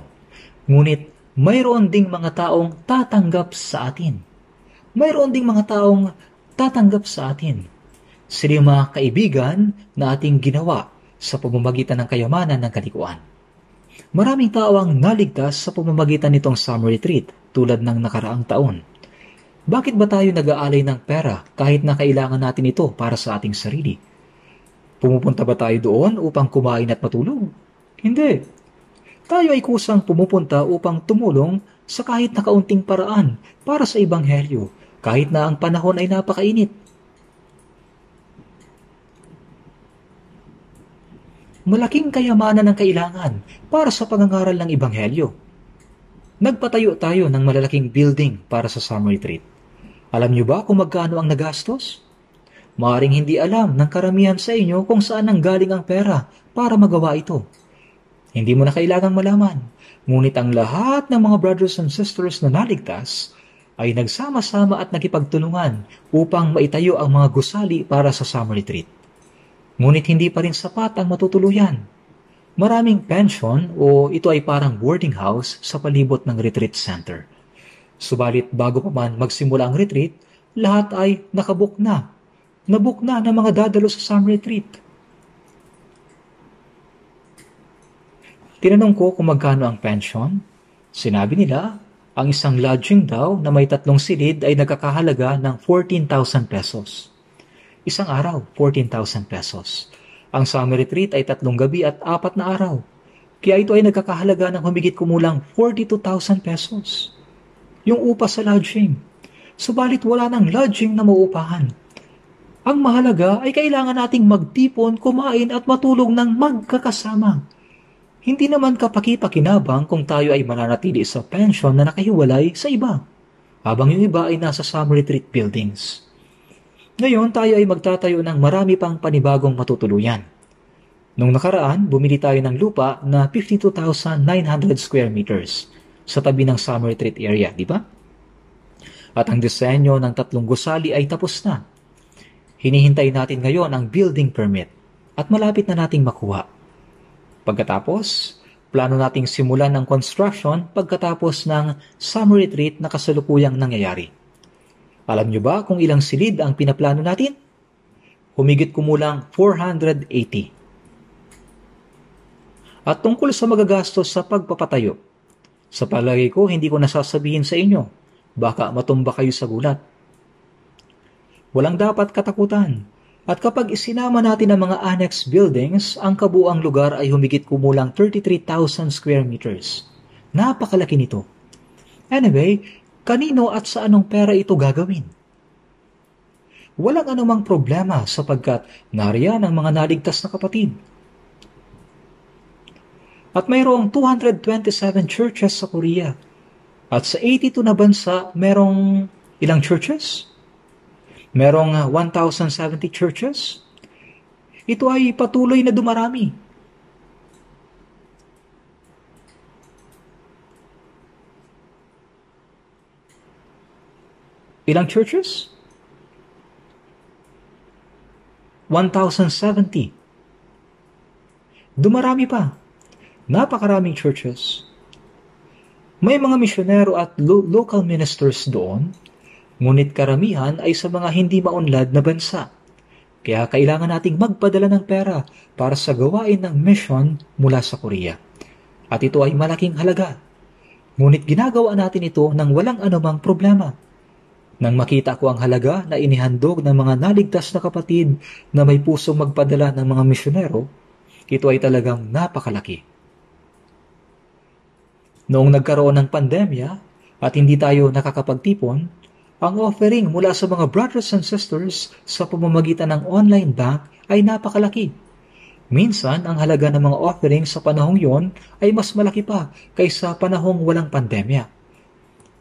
Speaker 1: Ngunit mayroon ding mga taong tatanggap sa atin. Mayroon ding mga taong tatanggap sa atin. Sila yung mga kaibigan na ating ginawa sa pamamagitan ng kayamanan ng kalikuan. Maraming tao ang naligtas sa pamamagitan nitong summer retreat tulad ng nakaraang taon. Bakit ba tayo nag-aalay ng pera kahit na kailangan natin ito para sa ating sarili? Pumupunta ba tayo doon upang kumain at matulog? Hindi. Tayo ay kusang pumupunta upang tumulong sa kahit na kaunting paraan para sa Ebanghelyo kahit na ang panahon ay napakainit. Malaking kayamanan ang kailangan para sa pangangaral ng Ebanghelyo. Nagpatayo tayo ng malalaking building para sa summer retreat. Alam niyo ba kung magkano ang nagastos? Maaring hindi alam ng karamihan sa inyo kung saan nanggaling ang pera para magawa ito. Hindi mo na kailangang malaman. Ngunit ang lahat ng mga brothers and sisters na naligtas ay nagsama-sama at nakipagtulungan upang maitayo ang mga gusali para sa summer retreat. Ngunit hindi pa rin sapat ang matutuluyan. Maraming pension o ito ay parang boarding house sa palibot ng retreat center. Subalit bago pa man magsimula ang retreat, lahat ay nakabook na. Nabook na ng mga dadalo sa summer retreat. Tinanong ko kung magkano ang pension. Sinabi nila, ang isang lodging daw na may 3 silid ay nagkakahalaga ng 14,000 pesos. Isang araw, 14,000 pesos. Ang summer retreat ay 3 gabi at 4 na araw. Kaya ito ay nagkakahalaga ng humigit kumulang 42,000 pesos. Yung upa sa lodging. Subalit wala ng lodging na mauupahan. Ang mahalaga ay kailangan nating magtipon, kumain at matulog ng magkakasama. Hindi naman kapaki-pakinabang kung tayo ay mananatili sa pension na nakahiwalay sa iba, habang yung iba ay nasa summer retreat buildings. Ngayon tayo ay magtatayo ng marami pang panibagong matutuluyan. Nung nakaraan, bumili tayo ng lupa na 52,900 square meters sa tabi ng summer retreat area, di ba? At ang disenyo ng 3 gusali ay tapos na. Hinihintay natin ngayon ang building permit at malapit na nating makuha. Pagkatapos, plano nating simulan ng construction pagkatapos ng summer retreat na kasalukuyang nangyayari. Alam nyo ba kung ilang silid ang pinaplano natin? Humigit kumulang 480. At tungkol sa magagastos sa pagpapatayo, sa palagay ko hindi ko nasasabihin sa inyo, baka matumba kayo sa gulat. Walang dapat katakutan. At kapag isinama natin ang mga annex buildings, ang kabuang lugar ay humigit kumulang 33,000 square meters. Napakalaki nito. Anyway, kanino at sa anong pera ito gagawin? Walang anumang problema sapagkat nariyan ang mga naligtas na kapatid. At mayroong 227 churches sa Korea. At sa 82 na bansa, merong ilang churches? Merong 1,070 churches. Ito ay patuloy na dumarami. Ilang churches? 1,070. Dumarami pa. Napakaraming churches. May mga misyonero at local ministers doon, ngunit karamihan ay sa mga hindi maunlad na bansa. Kaya kailangan nating magpadala ng pera para sa gawain ng mission mula sa Korea. At ito ay malaking halaga. Ngunit ginagawa natin ito nang walang anumang problema. Nang makita ko ang halaga na inihandog ng mga naligtas na kapatid na may pusong magpadala ng mga misyonero, ito ay talagang napakalaki. Noong nagkaroon ng pandemya at hindi tayo nakakapagtipon, ang offering mula sa mga brothers and sisters sa pamamagitan ng online bank ay napakalaki. Minsan, ang halaga ng mga offering sa panahong yon ay mas malaki pa kaysa panahong walang pandemya.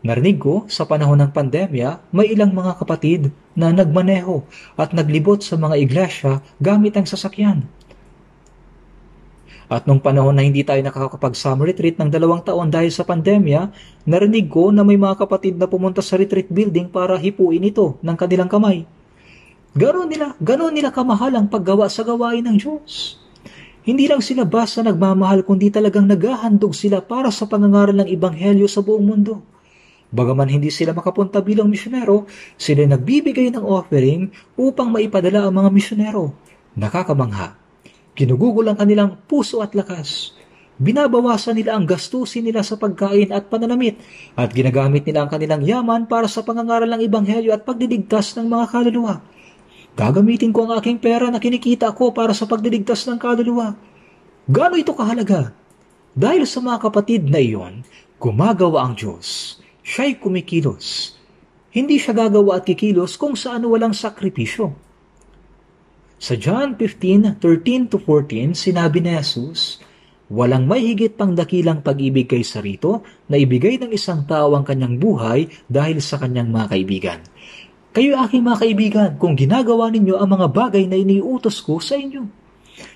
Speaker 1: Narinig ko, sa panahon ng pandemya, may ilang mga kapatid na nagmaneho at naglibot sa mga iglesia gamit ang sasakyan. At nung panahon na hindi tayo nakakapag-summer retreat ng 2 taon dahil sa pandemya, narinig ko na may mga kapatid na pumunta sa retreat building para hipuin ito ng kanilang kamay. Ganon nila kamahal ang paggawa sa gawain ng Diyos. Hindi lang sila basta nagmamahal, kundi talagang naghahandog sila para sa pangangaral ng Ebanghelyo sa buong mundo. Bagaman hindi sila makapunta bilang misyonero, sila nagbibigay ng offering upang maipadala ang mga misyonero. Nakakamangha. Ginugugol ang kanilang puso at lakas. Binabawasan nila ang gastusin nila sa pagkain at pananamit at ginagamit nila ang kanilang yaman para sa pangangaral ng Ebanghelyo at pagdiligtas ng mga kaluluwa. Gagamitin ko ang aking pera na kinikita ko para sa pagdiligtas ng kaluluwa. Gaano ito kahalaga? Dahil sa mga kapatid na iyon, gumagawa ang Diyos. Siya'y kumikilos. Hindi siya gagawa at kikilos kung saan walang sakripisyo. Sa John 15:13-14, sinabi ni Jesus, walang may higit pang dakilang pag-ibig kaysa rito na ibigay ng isang tao ang kanyang buhay dahil sa kanyang mga kaibigan. Kayo aking mga kaibigan, kung ginagawa ninyo ang mga bagay na iniutos ko sa inyo.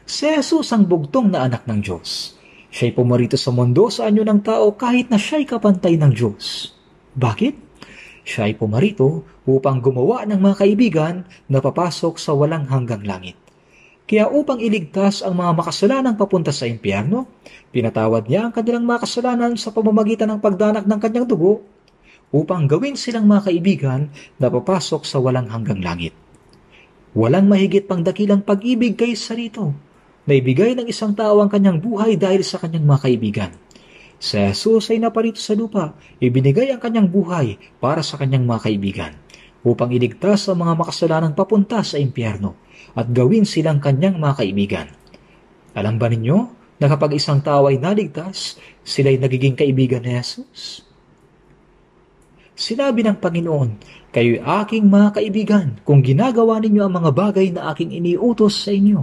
Speaker 1: Si Jesus ang bugtong na anak ng Diyos. Siya'y pumarito sa mundo sa anyo ng tao kahit na siya'y kapantay ng Diyos. Bakit? Siya ay pumarito upang gumawa ng mga kaibigan na papasok sa walang hanggang langit. Kaya upang iligtas ang mga makasalanang papunta sa impyerno, pinatawad niya ang kanilang mga kasalanan sa pamamagitan ng pagdanak ng kanyang dugo upang gawin silang mga kaibigan na papasok sa walang hanggang langit. Walang mahigit pang dakilang pag-ibig kaysa rito, na ibigay ng isang tao ang kanyang buhay dahil sa kanyang mga kaibigan. Si Jesus ay naparito sa lupa, ibinigay ang kanyang buhay para sa kanyang mga kaibigan, upang iligtas ang mga makasalanang papunta sa impyerno at gawin silang kanyang mga kaibigan. Alam ba ninyo na kapag isang tao ay naligtas, sila'y nagiging kaibigan ni Jesus? Sinabi ng Panginoon, kayo'y aking mga kaibigan kung ginagawa ninyo ang mga bagay na aking iniutos sa inyo.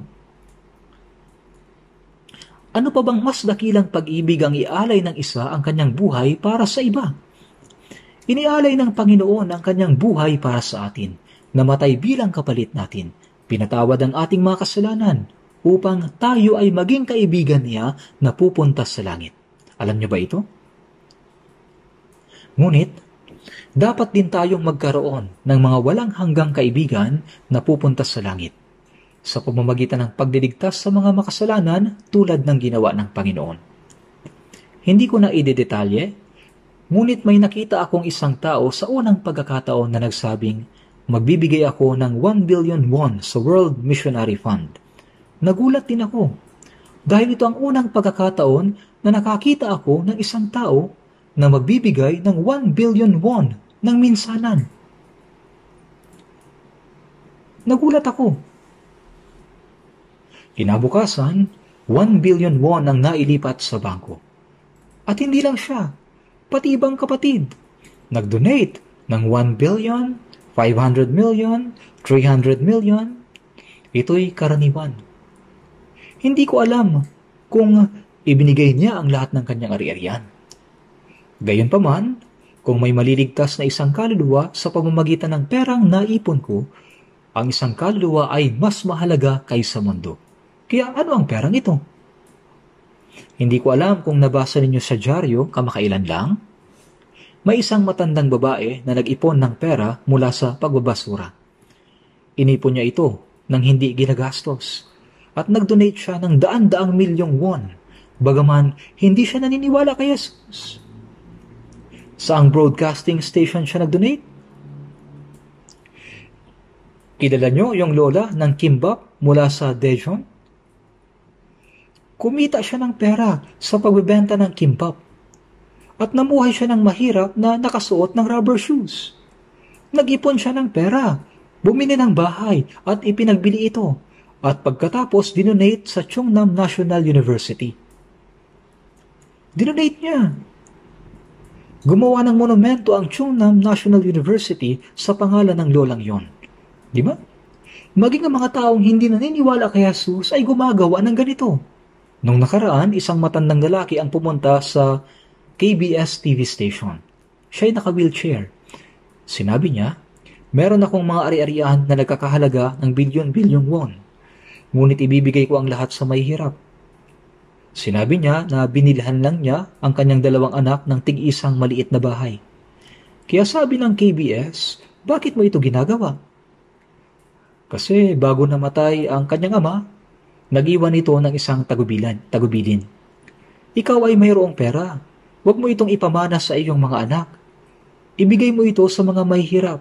Speaker 1: Ano pa bang mas dakilang pag-ibig ang ialay ng isa ang kanyang buhay para sa iba? Inialay ng Panginoon ang kanyang buhay para sa atin, namatay bilang kapalit natin, pinatawad ang ating mga kasalanan, upang tayo ay maging kaibigan niya na pupunta sa langit. Alam niyo ba ito? Ngunit, dapat din tayong magkaroon ng mga walang hanggang kaibigan na pupunta sa langit, sa pamamagitan ng pagdiligtas sa mga makasalanan tulad ng ginawa ng Panginoon. Hindi ko na idedetalye, ngunit may nakita akong isang tao sa unang pagkakataon na nagsabing, magbibigay ako ng 1 billion won sa World Missionary Fund. Nagulat din ako, dahil ito ang unang pagkakataon na nakakita ako ng isang tao na magbibigay ng 1 billion won ng minsanan. Nagulat ako. Kinabukasan, 1 billion won ang nailipat sa bangko. At hindi lang siya, pati ibang kapatid. Nag-donate ng 1 billion, 500 million, 300 million. Ito'y karaniwan. Hindi ko alam kung ibinigay niya ang lahat ng kanyang ari-arian. Gayunpaman, kung may maliligtas na isang kaluluwa sa pamamagitan ng perang naipon ko, ang isang kaluluwa ay mas mahalaga kaysa mundo. Kaya ano ang perang ito? Hindi ko alam kung nabasa ninyo sa dyaryo kamakailan lang. May isang matandang babae na nag-ipon ng pera mula sa pagbabasura. Inipon niya ito nang hindi ginagastos at nag-donate siya ng daan-daang milyong won, bagaman hindi siya naniniwala kay Jesus. Saang broadcasting station siya nag-donate? Kilala niyo yung lola ng kimbap mula sa Daejeon? Kumita siya ng pera sa pagbebenta ng kimbap at namuhay siya ng mahirap na nakasuot ng rubber shoes. Nag-ipon siya ng pera, bumili ng bahay at ipinagbili ito at pagkatapos dinonate sa Chungnam National University. Dinonate niya. Gumawa ng monumento ang Chungnam National University sa pangalan ng lolang yon. Di ba? Maging ang mga taong hindi naniniwala kay Jesus ay gumagawa ng ganito. Nung nakaraan, isang matandang lalaki ang pumunta sa KBS TV station. Siya'y naka-wheelchair. Sinabi niya, meron akong mga ari-arian na nagkakahalaga ng bilyon-bilyong won. Ngunit ibibigay ko ang lahat sa may hirap. Sinabi niya na binilhan lang niya ang kanyang 2 anak ng tig-isang maliit na bahay. Kaya sabi ng KBS, bakit mo ito ginagawa? Kasi bago namatay ang kanyang ama, nag-iwan ito ng isang tagubidin. Ikaw ay mayroong pera. Huwag mo itong ipamana sa iyong mga anak. Ibigay mo ito sa mga mahihirap.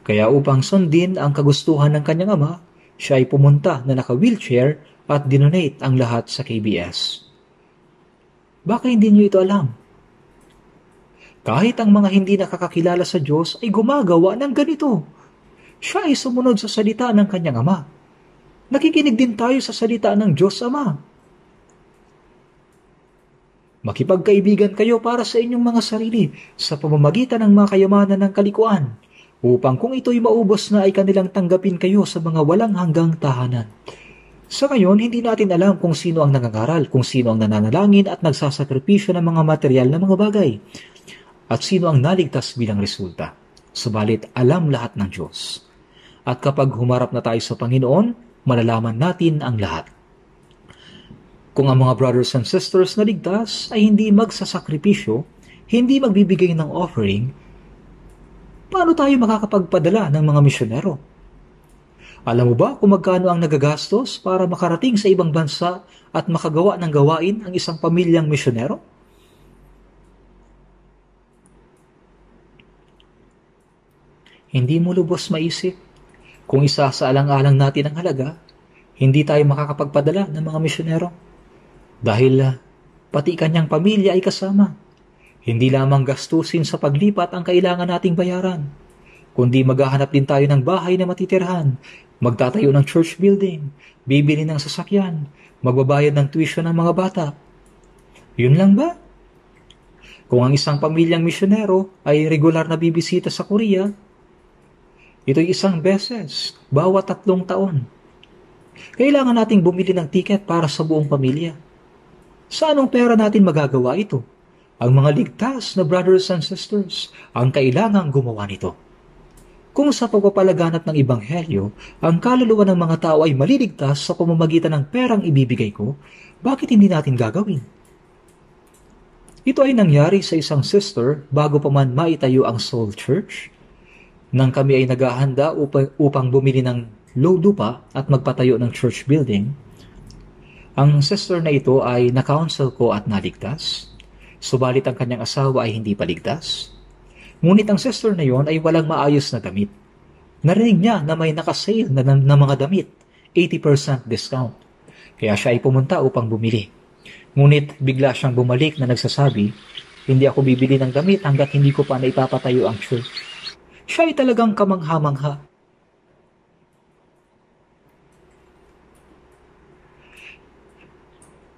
Speaker 1: Kaya upang sundin ang kagustuhan ng kanyang ama, siya ay pumunta na naka-wheelchair at dinonate ang lahat sa KBS. Baka hindi niyo ito alam. Kahit ang mga hindi nakakakilala sa Diyos ay gumagawa ng ganito. Siya ay sumunod sa salita ng kanyang ama. Nakikinig din tayo sa salita ng Diyos Ama. Makipagkaibigan kayo para sa inyong mga sarili sa pamamagitan ng mga kayamanan ng kalikuan, upang kung ito'y maubos na ay kanilang tanggapin kayo sa mga walang hanggang tahanan. Sa ngayon, hindi natin alam kung sino ang nangangaral, kung sino ang nananalangin at nagsasakripisyo ng mga material na mga bagay, at sino ang naligtas bilang resulta. Subalit, alam lahat ng Diyos. At kapag humarap na tayo sa Panginoon, malalaman natin ang lahat. Kung ang mga brothers and sisters na ligtas ay hindi magsasakripisyo, hindi magbibigay ng offering, paano tayo makakapagpadala ng mga misyonero? Alam mo ba kung magkano ang nagagastos para makarating sa ibang bansa at makagawa ng gawain ang isang pamilyang misyonero? hindi mo lubos maisip. Kung isasaalang-alang natin ang halaga, hindi tayo makakapagpadala ng mga misyonero. Dahil pati kanyang pamilya ay kasama. Hindi lamang gastusin sa paglipat ang kailangan nating bayaran, kundi maghahanap din tayo ng bahay na matitirhan, magtatayo ng church building, bibili ng sasakyan, magbabayad ng tuition ng mga bata. Yun lang ba? Kung ang isang pamilyang misyonero ay regular na bibisita sa Korea, ito'y 1 beses bawat 3 taon. Kailangan nating bumili ng tiket para sa buong pamilya. Sa anong pera natin magagawa ito? Ang mga ligtas na brothers and sisters ang kailangang gumawa nito. Kung sa pagpapalaganap ng Ebanghelyo, ang kaluluwa ng mga tao ay maliligtas sa pamamagitan ng perang ibibigay ko, bakit hindi natin gagawin? Ito ay nangyari sa isang sister bago pa man maitayo ang Soul Church. Nang kami ay naghahanda upang bumili ng lupa at magpatayo ng church building, ang sister na ito ay na-counsel ko at naligtas, subalit ang kanyang asawa ay hindi paligtas. Ngunit ang sister na yon ay walang maayos na damit. Narinig niya na may nakasale na mga damit, 80% discount. Kaya siya ay pumunta upang bumili. Ngunit bigla siyang bumalik na nagsasabi, hindi ako bibili ng damit hanggat hindi ko pa naipapatayo ang church. Siya ay talagang kamangha-mangha.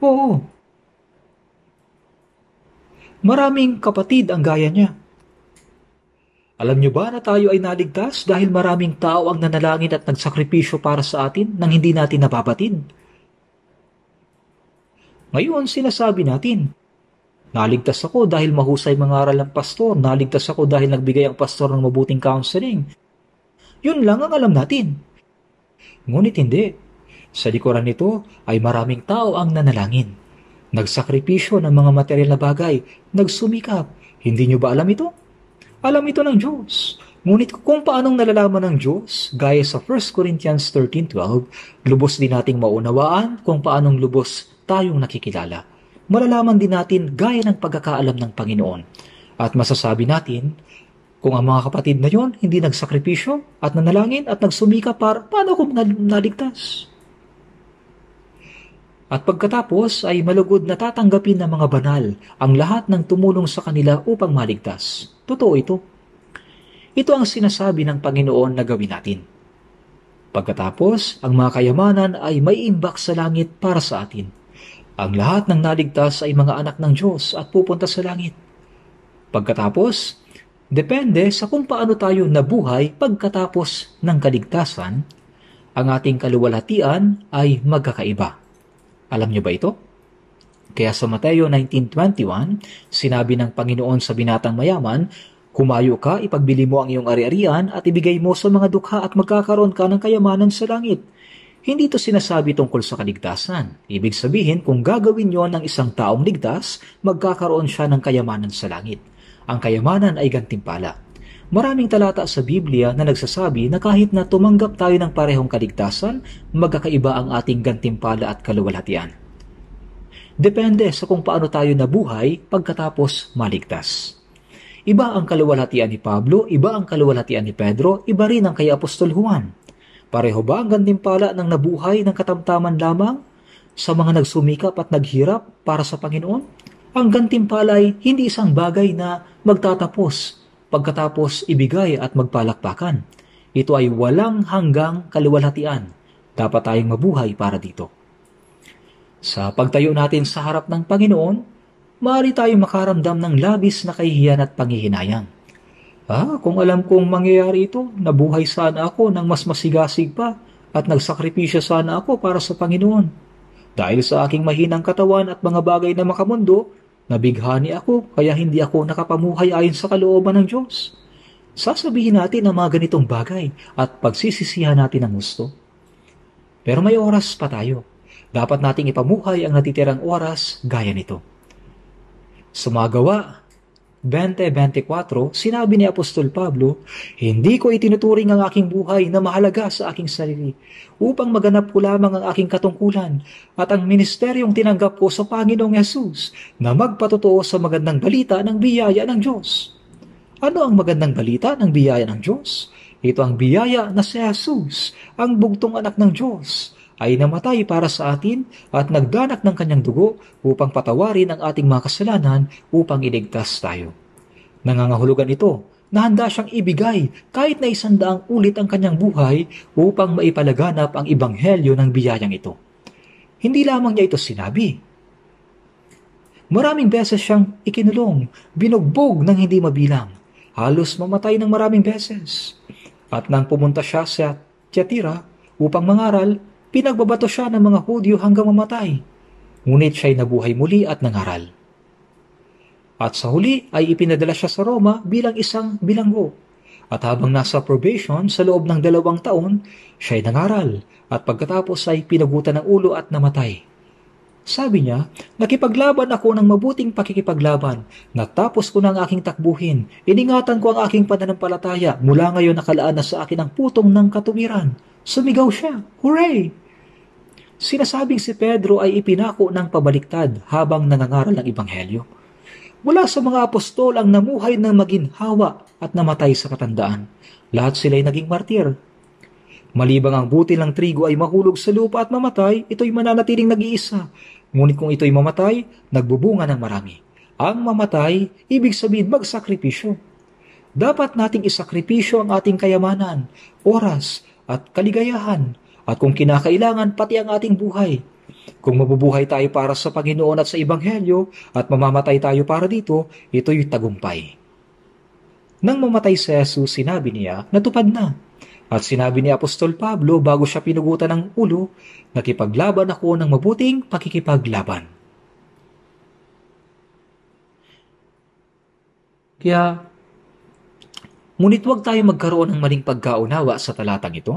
Speaker 1: Oo. Maraming kapatid ang gaya niya. Alam niyo ba na tayo ay naligtas dahil maraming tao ang nanalangin at nagsakripisyo para sa atin nang hindi natin napabatid? Ngayon, sinasabi natin, naligtas ako dahil mahusay mangaral ang pastor, naligtas ako dahil nagbigay ang pastor ng mabuting counseling. Yun lang ang alam natin. Ngunit hindi. Sa likuran nito ay maraming tao ang nanalangin. Nagsakripisyo ng mga material na bagay, nagsumikap. Hindi niyo ba alam ito? Alam ito ng Diyos. Ngunit kung paanong nalalaman ng Diyos, gaya sa 1 Corinthians 13:12, lubos din nating maunawaan kung paanong lubos tayong nakikilala. Malalaman din natin gaya ng pagkakaalam ng Panginoon. At masasabi natin, kung ang mga kapatid na yon hindi nagsakripisyo at nanalangin at nagsumika paano kung naligtas? At pagkatapos ay malugod na tatanggapin ng mga banal ang lahat ng tumulong sa kanila upang maligtas. Totoo ito. Ito ang sinasabi ng Panginoon na gawin natin. Pagkatapos, ang mga kayamanan ay may imbak sa langit para sa atin. Ang lahat ng naligtas ay mga anak ng Diyos at pupunta sa langit. Pagkatapos, depende sa kung paano tayo nabuhay pagkatapos ng kaligtasan, ang ating kaluwalhatian ay magkakaiba. Alam niyo ba ito? Kaya sa Mateo 19:21, sinabi ng Panginoon sa binatang mayaman, humayo ka, ipagbili mo ang iyong ari-arian at ibigay mo sa mga dukha at magkakaroon ka ng kayamanan sa langit. Hindi ito sinasabi tungkol sa kaligtasan. Ibig sabihin, kung gagawin yon ng isang taong ligtas, magkakaroon siya ng kayamanan sa langit. Ang kayamanan ay gantimpala. Maraming talata sa Biblia na nagsasabi na kahit na tumanggap tayo ng parehong kaligtasan, magkakaiba ang ating gantimpala at kaluwalhatian. Depende sa kung paano tayo nabuhay pagkatapos maligtas. Iba ang kaluwalhatian ni Pablo, iba ang kaluwalhatian ni Pedro, iba rin ang kay Apostol Juan. Pareho ba ang gantimpala ng nabuhay ng katamtaman lamang sa mga nagsumikap at naghirap para sa Panginoon? Ang gantimpala ay hindi isang bagay na magtatapos pagkatapos ibigay at magpalakpakan. Ito ay walang hanggang kaluwalhatian. Dapat tayong mabuhay para dito. Sa pagtayo natin sa harap ng Panginoon, maaari tayong makaramdam ng labis na kahihiyan at panghihinayang. Kung alam kong mangyayari ito, nabuhay sana ako ng mas masigasig pa at nagsakripisyo sana ako para sa Panginoon. Dahil sa aking mahinang katawan at mga bagay na makamundo, nabighani ako kaya hindi ako nakapamuhay ayon sa kalooban ng Diyos. Sasabihin natin ang mga ganitong bagay at pagsisisihan natin ang gusto. Pero may oras pa tayo. Dapat nating ipamuhay ang natitirang oras gaya nito. Sa mga Gawa 20:24, sinabi ni Apostol Pablo, hindi ko itinuturing ang aking buhay na mahalaga sa aking sarili upang maganap ko lamang ang aking katungkulan at ang ministeryong tinanggap ko sa Panginoong Hesus na magpatotoo sa magandang balita ng biyaya ng Diyos. Ano ang magandang balita ng biyaya ng Diyos? Ito ang biyaya na si Jesus, ang bugtong anak ng Diyos, ay namatay para sa atin at nagdanak ng kanyang dugo upang patawarin ang ating mga kasalanan upang iligtas tayo. Nangangahulugan ito na handa siyang ibigay kahit na 100 ulit ang kanyang buhay upang maipalaganap ang ebanghelyo ng biyayang ito. Hindi lamang niya ito sinabi. Maraming beses siyang ikinulong, binugbog ng hindi mabilang, halos mamatay ng maraming beses. At nang pumunta siya sa Tiatira upang mangaral, pinagbabato siya ng mga Hudyo hanggang mamatay. Ngunit siya'y nabuhay muli at nangaral. At sa huli ay ipinadala siya sa Roma bilang isang bilanggo. At habang nasa probation sa loob ng 2 taon, siya'y nangaral at pagkatapos ay pinagutan ng ulo at namatay. Sabi niya, nakipaglaban ako ng mabuting pakikipaglaban. Natapos ko na ang aking takbuhin. Iningatan ko ang aking pananampalataya. Mula ngayon nakalaan na sa akin ang putong ng katuwiran. Sumigaw siya. Hooray! Sinasabing si Pedro ay ipinako ng pabaliktad habang nangangaral ng ebanghelyo. Mula sa mga apostol ang namuhay ng maginhawa at namatay sa katandaan. Lahat sila'y naging martir. Malibang ang butil ng trigo ay mahulog sa lupa at mamatay, ito'y mananatiling nag-iisa. Ngunit kung ito'y mamatay, nagbubunga ng marami. Ang mamatay, ibig sabihin magsakripisyo. Dapat nating isakripisyo ang ating kayamanan, oras at kaligayahan, at kung kinakailangan pati ang ating buhay. Kung mabubuhay tayo para sa Panginoon at sa Ebanghelyo at mamamatay tayo para dito, ito'y tagumpay. Nang mamatay si Jesus, sinabi niya, natupad na. At sinabi ni Apostol Pablo bago siya pinugutan ng ulo, nakipaglaban ako ng mabuting pakikipaglaban. Kaya, ngunit huwag tayo magkaroon ng maling pagkaunawa sa talatang ito.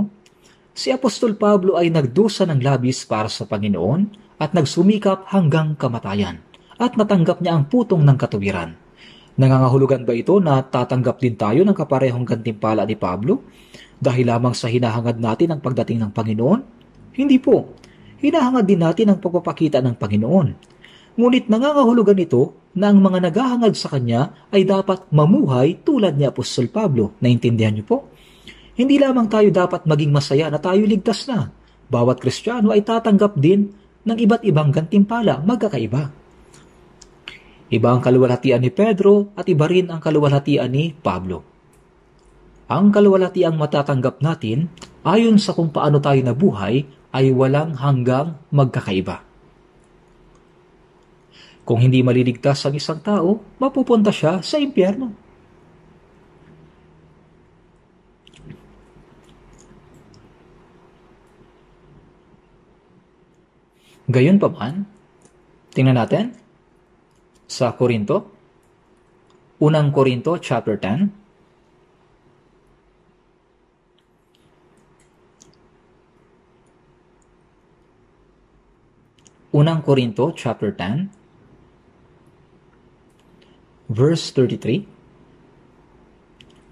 Speaker 1: Si Apostol Pablo ay nagdusa ng labis para sa Panginoon at nagsumikap hanggang kamatayan at natanggap niya ang putong ng katuwiran. Nangangahulugan ba ito na tatanggap din tayo ng kaparehong gantimpala ni Pablo dahil lamang sa hinahangad natin ang pagdating ng Panginoon? Hindi po. Hinahangad din natin ang pagpapakita ng Panginoon. Ngunit nangangahulugan ito na ang mga naghahangad sa Kanya ay dapat mamuhay tulad ni Apostol Pablo. Naintindihan niyo po? Hindi lamang tayo dapat maging masaya na tayo ligtas na. Bawat Kristiyano ay tatanggap din ng iba't ibang gantimpala, magkakaiba. Iba ang kaluwalhatian ni Pedro at iba rin ang kaluwalhatian ni Pablo. Ang kaluwalhatiang matatanggap natin ayon sa kung paano tayo nabuhay ay walang hanggang magkakaiba. Kung hindi maliligtas ang isang tao, mapupunta siya sa impyerno. Gayon pa man, tingnan natin sa Korinto, unang Korinto chapter 10. Unang Korinto chapter 10, verse 33.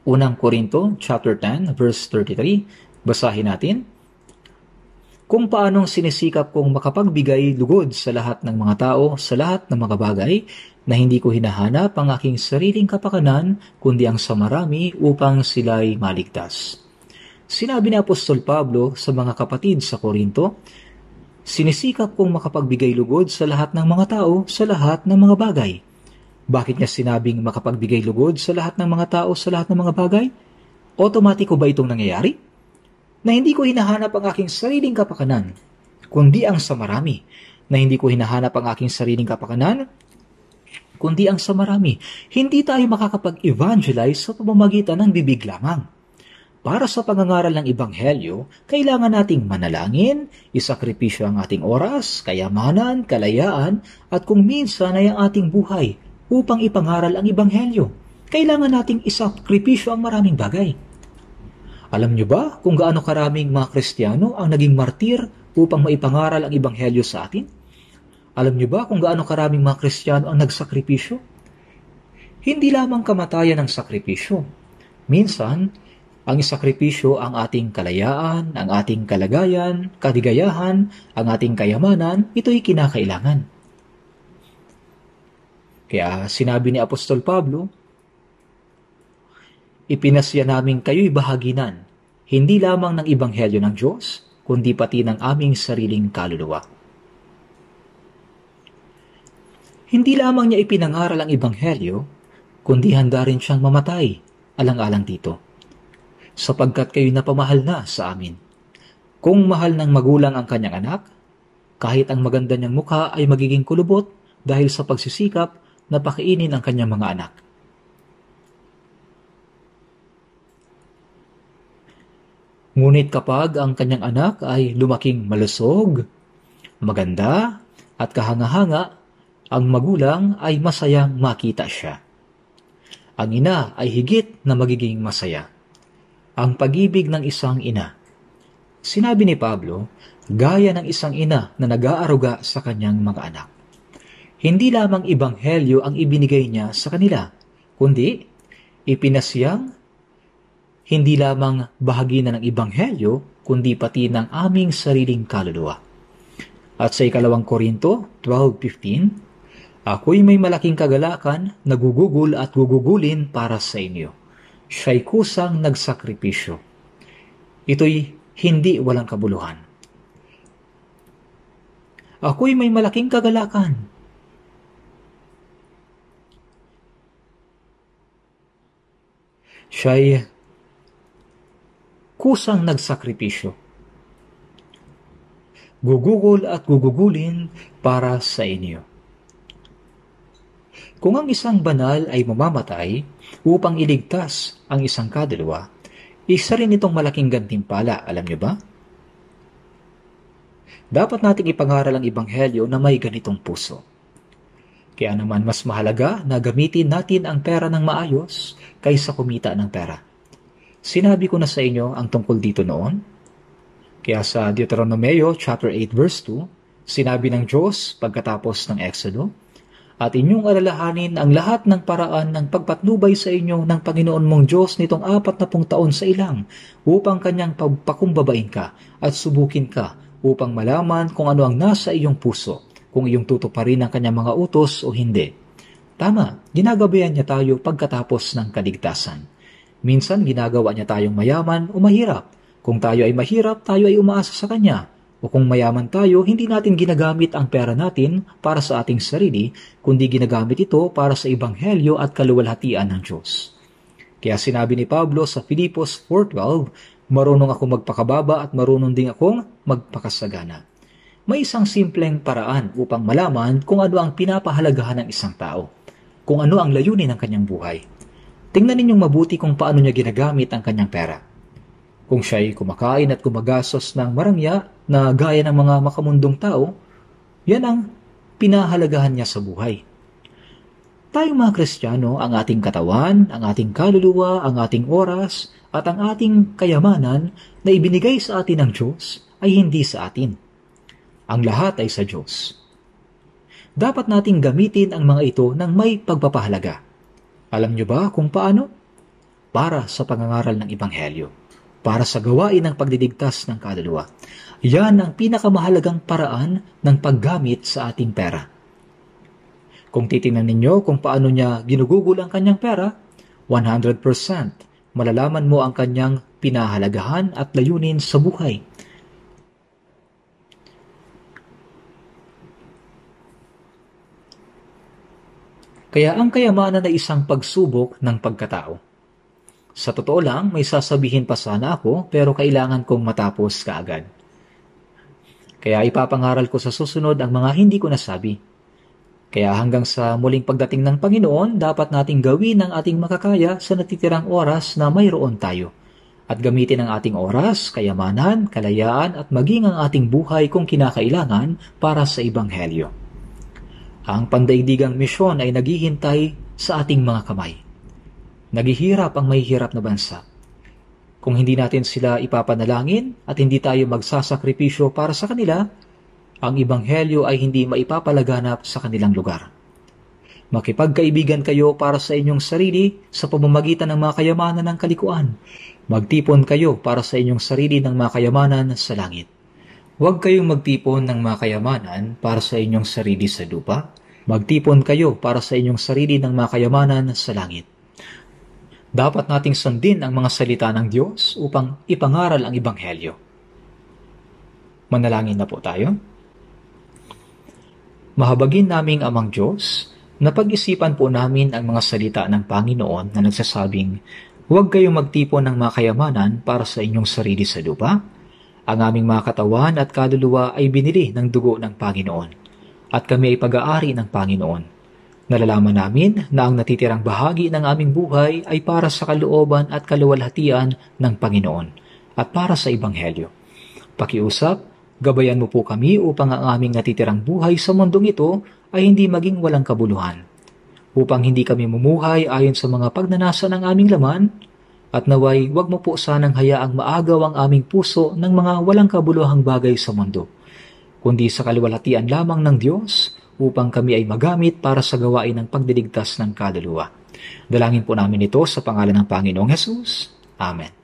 Speaker 1: Unang Korinto chapter 10, verse 33. Basahin natin. Kung paanong sinisikap kong makapagbigay lugod sa lahat ng mga tao, sa lahat ng mga bagay, na hindi ko hinahanap ang aking sariling kapakanan, kundi ang sa marami upang sila'y maligtas. Sinabi ni Apostol Pablo sa mga kapatid sa Korinto, sinisikap kong makapagbigay lugod sa lahat ng mga tao, sa lahat ng mga bagay. Bakit niya sinabing makapagbigay lugod sa lahat ng mga tao, sa lahat ng mga bagay? Otomatiko ba itong nangyayari? Na hindi ko hinahanap ang aking sariling kapakanan, kundi ang sa marami. Na hindi ko hinahanap ang aking sariling kapakanan, kundi ang sa marami. Hindi tayo makakapag-evangelize sa pamamagitan ng bibig lamang. Para sa pangangaral ng Ebanghelyo, kailangan nating manalangin, isakripisyo ang ating oras, kayamanan, kalayaan, at kung minsan ay ang ating buhay upang ipangaral ang Ebanghelyo. Kailangan nating isakripisyo ang maraming bagay. Alam niyo ba kung gaano karaming mga Kristiyano ang naging martir upang maipangaral ang Ebanghelyo sa atin? Alam niyo ba kung gaano karaming mga Kristiyano ang nagsakripisyo? Hindi lamang kamatayan ang sakripisyo. Minsan, ang isakripisyo ang ating kalayaan, ang ating kalagayan, kaligayahan, ang ating kayamanan, ito'y kinakailangan. Kaya sinabi ni Apostol Pablo, ipinasya namin kayo'y bahaginan hindi lamang ng Ebanghelyo ng Diyos, kundi pati ng aming sariling kaluluwa. Hindi lamang niya ipinangaral ang Ebanghelyo, kundi handa rin siyang mamatay, alang-alang dito, sapagkat kayo napamahal na sa amin. Kung mahal ng magulang ang kanyang anak, kahit ang maganda niyang mukha ay magiging kulubot dahil sa pagsisikap na pakainin ang kanyang mga anak. Ngunit kapag ang kanyang anak ay lumaking malusog, maganda, at kahanga-hanga, ang magulang ay masayang makita siya. Ang ina ay higit na magiging masaya. Ang pag-ibig ng isang ina. Sinabi ni Pablo, gaya ng isang ina na nag-aaruga sa kanyang mga anak. Hindi lamang Ebanghelyo ang ibinigay niya sa kanila, kundi ipinasiyang hindi lamang bahagi na ng Ebanghelyo, kundi pati ng aming sariling kaluluwa. At sa 2 Korinto 12:15, ako'y may malaking kagalakan na gugugol at gugugulin para sa inyo. Siya'y kusang nagsakripisyo. Ito'y hindi walang kabuluhan. Ako'y may malaking kagalakan. Siya'y kusang nagsakripisyo. Gugugol at gugugulin para sa inyo. Kung ang isang banal ay mamamatay upang iligtas ang isang kaluluwa, isa rin itong malaking gantimpala, alam niyo ba? Dapat nating ipangaral ang Ebanghelyo na may ganitong puso. Kaya naman mas mahalaga na gamitin natin ang pera ng maayos kaysa kumita ng pera. Sinabi ko na sa inyo ang tungkol dito noon. Kaya sa Deuteronomeo chapter 8 verse 2, sinabi ng Diyos pagkatapos ng Exodo, at inyong alalahanin ang lahat ng paraan ng pagpatnubay sa inyo ng Panginoon mong Diyos nitong 40 taon sa ilang upang kanyang pagpakumbabain ka at subukin ka upang malaman kung ano ang nasa iyong puso, kung iyong tutuparin ang kanyang mga utos o hindi. Tama, ginagabayan niya tayo pagkatapos ng kaligtasan. Minsan ginagawa niya tayong mayaman o mahirap. Kung tayo ay mahirap, tayo ay umaasa sa kanya. O kung mayaman tayo, hindi natin ginagamit ang pera natin para sa ating sarili, kundi ginagamit ito para sa Ebanghelyo at kaluwalhatian ng Diyos. Kaya sinabi ni Pablo sa Filipos 4:12, marunong ako magpakababa at marunong din akong magpakasagana. May isang simpleng paraan upang malaman kung ano ang pinapahalagahan ng isang tao, kung ano ang layunin ng kanyang buhay. Tingnan ninyong mabuti kung paano niya ginagamit ang kanyang pera. Kung siya'y kumakain at gumagastos ng marangya na gaya ng mga makamundong tao, yan ang pinahalagahan niya sa buhay. Tayong mga Kristiyano, ang ating katawan, ang ating kaluluwa, ang ating oras, at ang ating kayamanan na ibinigay sa atin ng Diyos ay hindi sa atin. Ang lahat ay sa Diyos. Dapat nating gamitin ang mga ito ng may pagpapahalaga. Alam niyo ba kung paano? Para sa pangangaral ng Ebanghelyo. Para sa gawain ng pagdidigtas ng kaluluwa. Yan ang pinakamahalagang paraan ng paggamit sa ating pera. Kung titingnan ninyo kung paano niya ginugugol ang kanyang pera, 100% malalaman mo ang kanyang pinahalagahan at layunin sa buhay. Kaya ang kayamanan ay isang pagsubok ng pagkatao. Sa totoo lang, may sasabihin pa sana ako, pero kailangan kong matapos kaagad. Kaya ipapangaral ko sa susunod ang mga hindi ko nasabi. Kaya hanggang sa muling pagdating ng Panginoon, dapat nating gawin ang ating makakaya sa natitirang oras na mayroon tayo. At gamitin ang ating oras, kayamanan, kalayaan at maging ang ating buhay kung kinakailangan para sa Ebanghelyo. Ang pandaigdigang misyon ay naghihintay sa ating mga kamay. Naghihirap ang mahihirap na bansa. Kung hindi natin sila ipapanalangin at hindi tayo magsasakripisyo para sa kanila, ang Ebanghelyo ay hindi maipapalaganap sa kanilang lugar. Makipagkaibigan kayo para sa inyong sarili sa pamamagitan ng mga kayamanan ng kalikuan. Magtipon kayo para sa inyong sarili ng mga kayamanan sa langit. Huwag kayong magtipon ng mga kayamanan para sa inyong sarili sa lupa. Magtipon kayo para sa inyong sarili ng mga kayamanan sa langit. Dapat nating sundin ang mga salita ng Diyos upang ipangaral ang Ebanghelyo. Manalangin na po tayo. Mahabagin naming Amang Diyos, napag-isipan po namin ang mga salita ng Panginoon na nagsasabing, huwag kayong magtipon ng mga kayamanan para sa inyong sarili sa lupa. Ang aming mga katawan at kaluluwa ay binili ng dugo ng Panginoon, at kami ay pag-aari ng Panginoon. Nalalaman namin na ang natitirang bahagi ng aming buhay ay para sa kalooban at kaluwalhatian ng Panginoon at para sa Ebanghelyo. Pakiusap, gabayan mo po kami upang ang aming natitirang buhay sa mundong ito ay hindi maging walang kabuluhan, upang hindi kami mumuhay ayon sa mga pagnanasa ng aming laman, at naway wag mo po sanang hayaang maagaw ang aming puso ng mga walang kabuluhang bagay sa mundo, kundi sa kaluwalhatian lamang ng Diyos, upang kami ay magamit para sa gawain ng pagdiligtas ng kaluluwa. Dalangin po namin ito sa pangalan ng Panginoong Hesus. Amen.